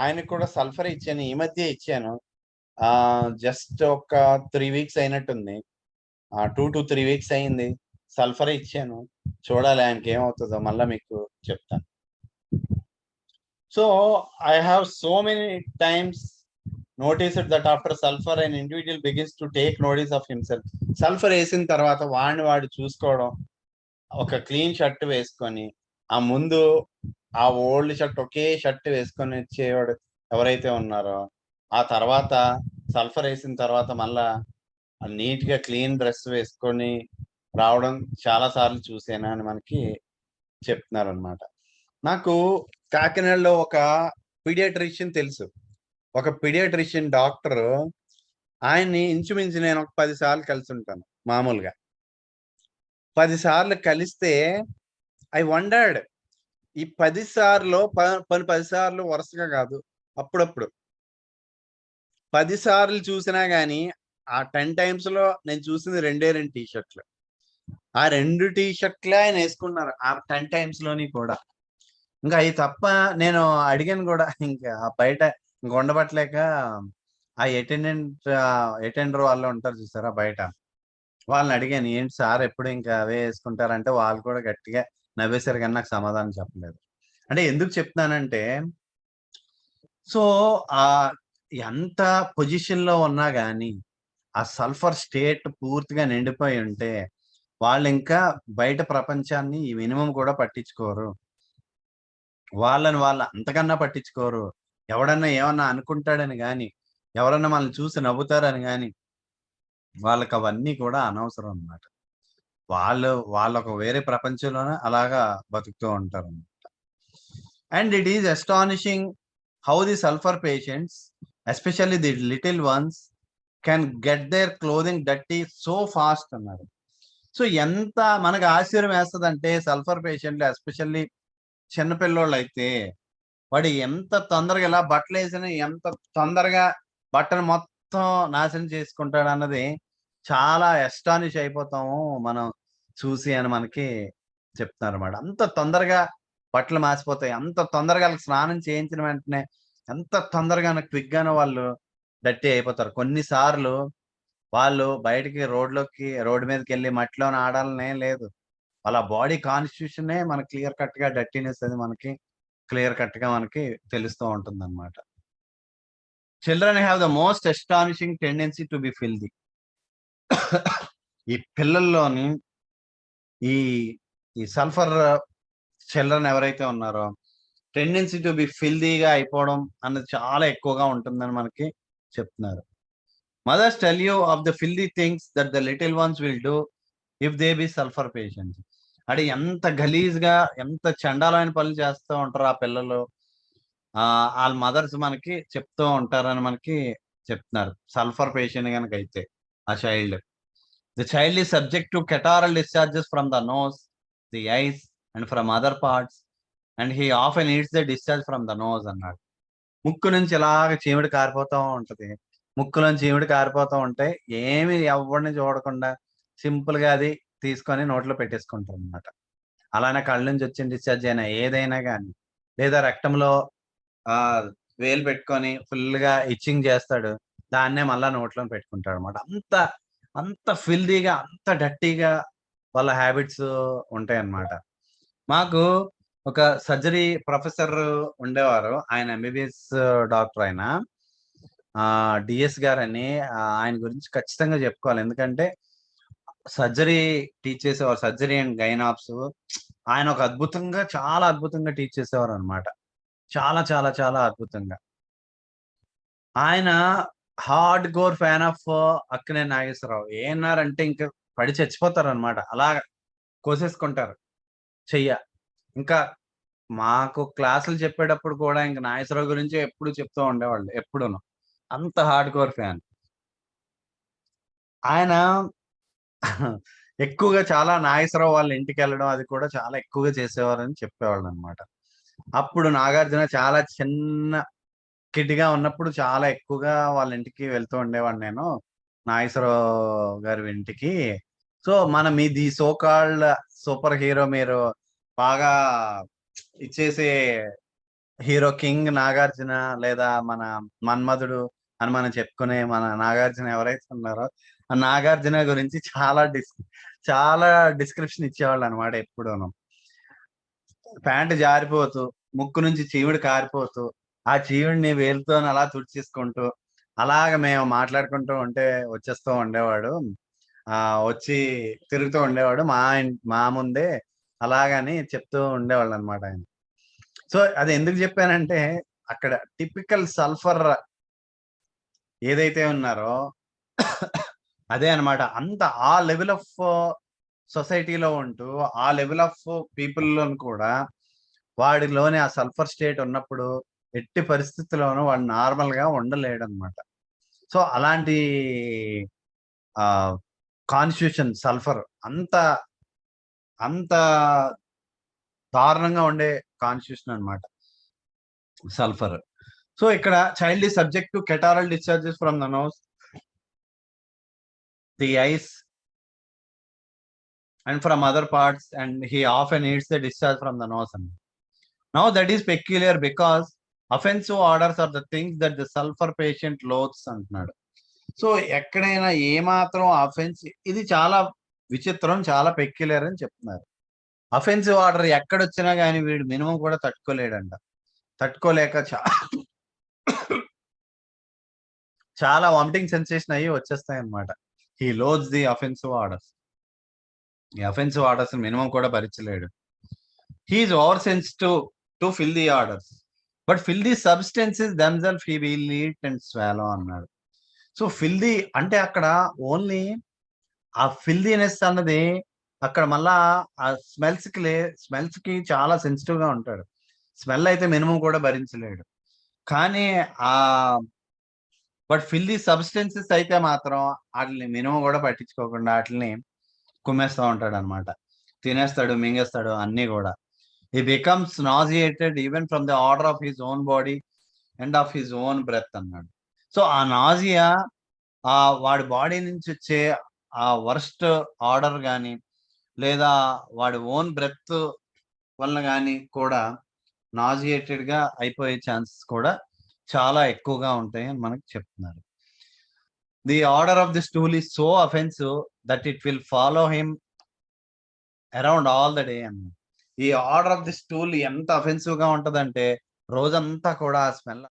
ఆయనకు కూడా సల్ఫర్ ఇచ్చాను. ఈ మధ్య ఇచ్చాను. జస్ట్ ఒక 3 వీక్స్ అయినట్టుంది. 2 to 3 వీక్స్ అయింది. సల్ఫర్ ఇచ్చాను. చూడాలి ఆయనకి ఏమవుతుందో మళ్ళా మీకు చెప్తాను. So I have so many times noticed that after sulfur an individual begins to take notice of himself. Sulphur వేసిన తర్వాత వాడు చూసుకోవడం, ఒక క్లీన్ షర్ట్ వేసుకొని, ఆ ముందు ఆ ఓల్డ్ షర్ట్ ఒకే షర్ట్ వేసుకొని వచ్చేవాడు ఎవరైతే ఉన్నారో, ఆ తర్వాత సల్ఫర్ వేసిన తర్వాత మళ్ళా నీట్ గా క్లీన్ డ్రెస్ వేసుకొని రావడం చాలా సార్లు చూసాను అని మనకి చెప్తున్నారు అనమాట. నాకు కాకినాడలో ఒక పీడియాట్రిషియన్ తెలుసు. ఒక పీడియాట్రిషియన్ డాక్టర్, ఆయన్ని ఇంచుమించు నేను ఒక 10 సార్లు కలిసి ఉంటాను. మామూలుగా 10 సార్లు కలిస్తే ఐ వండర్డ్, ఈ 10 సార్లు 10 సార్లు వరుసగా కాదు, అప్పుడప్పుడు 10 సార్లు చూసినా గానీ ఆ 10 టైమ్స్ లో నేను చూసింది 2 టీ షర్ట్లు. ఆ 2 టీ షర్ట్లే ఆయన వేసుకున్నారు ఆ 10 టైమ్స్ లోని కూడా. ఇంకా అవి తప్ప నేను అడిగాను కూడా, ఇంకా బయట ఇంక ఉండబట్టలేక ఆ అటెండర్ వాళ్ళు ఉంటారు చూసారా బయట, వాళ్ళని అడిగాను, ఏంటి సార్ ఎప్పుడు ఇంకా అవే వేసుకుంటారంటే వాళ్ళు కూడా గట్టిగా నవ్వేశారు కానీ నాకు సమాధానం చెప్పలేదు. అంటే ఎందుకు చెప్తున్నానంటే, సో ఆ ఎంత పొజిషన్ లో ఉన్నా గానీ ఆ సల్ఫర్ స్టేట్ పూర్తిగా నిండిపోయి ఉంటే వాళ్ళు ఇంకా బయట ప్రపంచాన్ని ఈ మినిమం కూడా పట్టించుకోరు. వాళ్ళని వాళ్ళు అంతకన్నా పట్టించుకోరు. ఎవడన్నా ఏమన్నా అనుకుంటాడని గాని, ఎవరన్నా మనల్ని చూసి నవ్వుతారని గాని, వాళ్ళకి అవన్నీ కూడా అనవసరం అన్నమాట. వాళ్ళొక వేరే ప్రపంచంలోనే అలాగా బతుకుతూ ఉంటారు. And it is astonishing how the sulfur patients, especially the little ones, can get their clothing dirty so fast అన్నారు. సో ఎంత మనకు ఆశ్చర్యం వేస్తదంటే సల్ఫర్ పేషెంట్లు ఎస్పెషల్లీ చిన్న పిల్లోళ్ళైతే వాడు ఎంత తొందరగా ఇలా బట్టలేసిన ఎంత తొందరగా బట్టను మొత్తం నాశనం చేసుకుంటాడన్నది చాలా అస్టానిష్ అయిపోతాము మనం చూసి అని మనకి చెప్తున్నారన్నమాట. అంత తొందరగా బట్టలు మాసిపోతాయి. అంత తొందరగా ఆళ్ళకి స్నానం చేయించిన వెంటనే ఎంత తొందరగానో క్విక్‌గానో వాళ్ళు డర్టీ అయిపోతారు. కొన్ని సార్లు వాళ్ళు బయటికి రోడ్డు మీదకెళ్ళి మట్టిలోన ఆడాలనేం లేదు. వాళ్ళ బాడీ కాన్స్టిట్యూషనే మనకి క్లియర్ కట్‌గా డర్టీనెస్ అది మనకి క్లియర్ కట్‌గా మనకి తెలుస్తూ ఉంటుందన్నమాట. Children have the most astonishing tendency to be filthy. ఈ పిల్లల్లోని ఈ ఈ సల్ఫర్ చిల్డ్రన్ ఎవరైతే ఉన్నారో టెండెన్సీ టు బి ఫిల్తీగా అయిపోవడం అన్నది చాలా ఎక్కువగా ఉంటుందని మనకి చెప్తున్నారు. Mothers tell you of the filthy things that the little ones will do if they be sulphur patients. అంటే ఎంత గలీజ్‌గా ఎంత చండాలమైన పనులు చేస్తూ ఉంటారో ఆ పిల్లలు. ఆళ్ళ మదర్స్ మనకి చెప్తూ ఉంటారని మనకి చెప్తున్నారు. సల్ఫర్ పేషెంట్ గనకైతే ఆ child. The child is subject to catarrhal discharges from the nose, the eyes and from other parts and he often eats the discharge from the nose అన్నాడు. ముక్కు నుంచి ఇలాగ చీమిడి కారిపోతా ఉంటది. ముక్కులోంచి చీమిడి కారిపోతూ ఉంటే ఏమి ఎవ్వడిని చూడకుండా సింపుల్‌గా అది తీసుకొని నోట్లో పెట్టేసుకుంటారనమాట. అలానే కళ్ళ నుంచి వచ్చిన డిశ్చార్జ్ అయినా ఏదైనా గాని, లేదా రక్తంలో వేలు పెట్టుకొని ఫుల్‌గా ఇచ్చింగ్ చేస్తాడు. దాన్నే మళ్ళా నోట్లోని పెట్టుకుంటాడనమాట. అంత అంత ఫిల్తీగా, అంత డర్టీగా వాళ్ళ హ్యాబిట్స్ ఉంటాయన్నమాట. మాకు ఒక సర్జరీ ప్రొఫెసర్ ఉండేవారు. ఆయన ఎంబీబీఎస్ డాక్టర్ ఆయన. డీఎస్ గారని ఆయన గురించి ఖచ్చితంగా చెప్పుకోవాలి. ఎందుకంటే సర్జరీ టీచ్ చేసేవారు. సర్జరీ అండ్ గైనాప్స్. ఆయన ఒక అద్భుతంగా చాలా అద్భుతంగా టీచ్ చేసేవారనమాట. చాలా చాలా చాలా అద్భుతంగా. ఆయన hard core fan of Akkineni Nageswara Rao. ఏమన్నారంటే ఇంక పడి చచ్చిపోతారనమాట. అలాగా కోసేసుకుంటారు చెయ్య. ఇంకా మాకు క్లాసులు చెప్పేటప్పుడు కూడా ఇంక నాగేశ్వరరావు గురించే ఎప్పుడు చెప్తూ ఉండేవాళ్ళు ఎప్పుడూను. అంత హార్డ్ కోర్ ఫ్యాన్. ఆయన ఎక్కువగా చాలా నాగేశ్వరరావు వాళ్ళ ఇంటికెళ్ళడం అది కూడా చాలా ఎక్కువగా చేసేవారని చెప్పేవాళ్ళనమాట. అప్పుడు నాగార్జున చాలా చిన్న కిడ్‌గా ఉన్నప్పుడు చాలా ఎక్కువగా వాళ్ళ ఇంటికి వెళ్తూ ఉండేవాడిని నేను. నాగేశ్వరరావు గారి ఇంటికి. సో, మీది సో కాల్డ్ సూపర్ హీరో మీరు బాగా ఇచ్చేసే హీరో కింగ్ నాగార్జున లేదా మన మన్మధుడు అని మనం చెప్పుకునే మన నాగార్జున ఎవరైతే ఉన్నారో, ఆ నాగార్జున గురించి చాలా డిస్క్రిప్షన్ ఇచ్చేవాళ్ళనమాట ఎప్పుడూను. ప్యాంట్ జారిపోతూ, ముక్కు నుంచి చీమిడి కారిపోతూ, ఆ చీమిడిని వేలుతోని అలా తుడిచేసుకుంటూ, అలాగ మేము మాట్లాడుకుంటూ ఉంటే వచ్చేస్తూ ఉండేవాడు. వచ్చి తిరుగుతూ ఉండేవాడు. మా ముందే అలాగని చెప్తూ ఉండేవాళ్ళనమాట ఆయన. సో, అది ఎందుకు చెప్పానంటే, అక్కడ టిపికల్ సల్ఫర్ ఏదైతే ఉన్నారో అదే అన్నమాట. అంత ఆ లెవెల్ ఆఫ్ సొసైటీలో ఉంటూ, ఆ లెవెల్ ఆఫ్ పీపుల్‌లోని కూడా వాడిలోని ఆ సల్ఫర్ స్టేట్ ఉన్నప్పుడు ఎట్టి పరిస్థితిలోనూ వాడు నార్మల్‌గా ఉండలేడన్నమాట. సో, అలాంటి ఆహ్, కాన్స్టిట్యూషన్ సల్ఫర్ అంత, అంత దారుణంగా ఉండే కాన్స్టిట్యూషన్ అన్నమాట సల్ఫర్. సో, ఇక్కడ child is subject to catarrhal discharges from the nose, the eyes and from other parts, and he often eats the discharge from the nose. Now that is peculiar because offensive orders are the things that the sulfur patient loathes అంటున్నాడు. So ఎక్కడైనా ఏమాత్రం offence ఇది చాలా విచిత్రం, చాలా peculiar అని చెప్తున్నారు. Offensive order ఎక్కడొచ్చినా గాని వీడు మినిమమ్ కూడా తట్టుకోలేడంట. తట్టుకోలేక చాలా వామిటింగ్ సెన్సేషన్ అయ్యి వచ్చేస్తాయన్నమాట. He loathes the offensive odours. ఈ అఫెన్సివ్ ఆర్డర్స్ మినిమమ్ కూడా భరించలేడు. He is over sensitive to filth the odours. But filth the substances themselves he will eat and swallow అన్నాడు. సో ఫిల్ ది అంటే అక్కడ only ఆ ఫిల్దీనెస్ అన్నది అక్కడ మళ్ళా ఆ స్మెల్స్‌కి చాలా సెన్సిటివ్‌గా ఉంటాడు. స్మెల్ అయితే మినిమమ్ కూడా భరించలేడు. కానీ బట్ ఫిల్దీ సబ్స్టెన్సెస్ అయితే మాత్రం ఆటిల్ని మినిమమ్ కూడా పట్టించుకోకుండా ఆటిల్ని కుమ్మేస్తా ఉంటాడనమాట. తినేస్తాడు, మింగేస్తాడు అన్నీ గూడా. He becomes nauseated even from the odour of his own body and of his own breath అన్నాడు. సో ఆ నాసియా వాడి బాడీ నుంచి వచ్చే ఆ వర్స్ట్ ఆర్డర్ గాని, లేదా వాడి ఓన్ బ్రెత్ వలన గాని కూడా నాసియేటెడ్‌గా అయిపోయే ఛాన్సెస్ కూడా చాలా ఎక్కువగా ఉంటాయని మనకు చెప్తున్నారు. The odour of the stool is so offensive that it will follow him around all the day అన్నారు. ఈ ఆర్డర్ ఆఫ్ ది స్టూల్ ఎంత అఫెన్సివ్‌గా ఉంటదంటే రోజంతా కూడా ఆ స్మెల్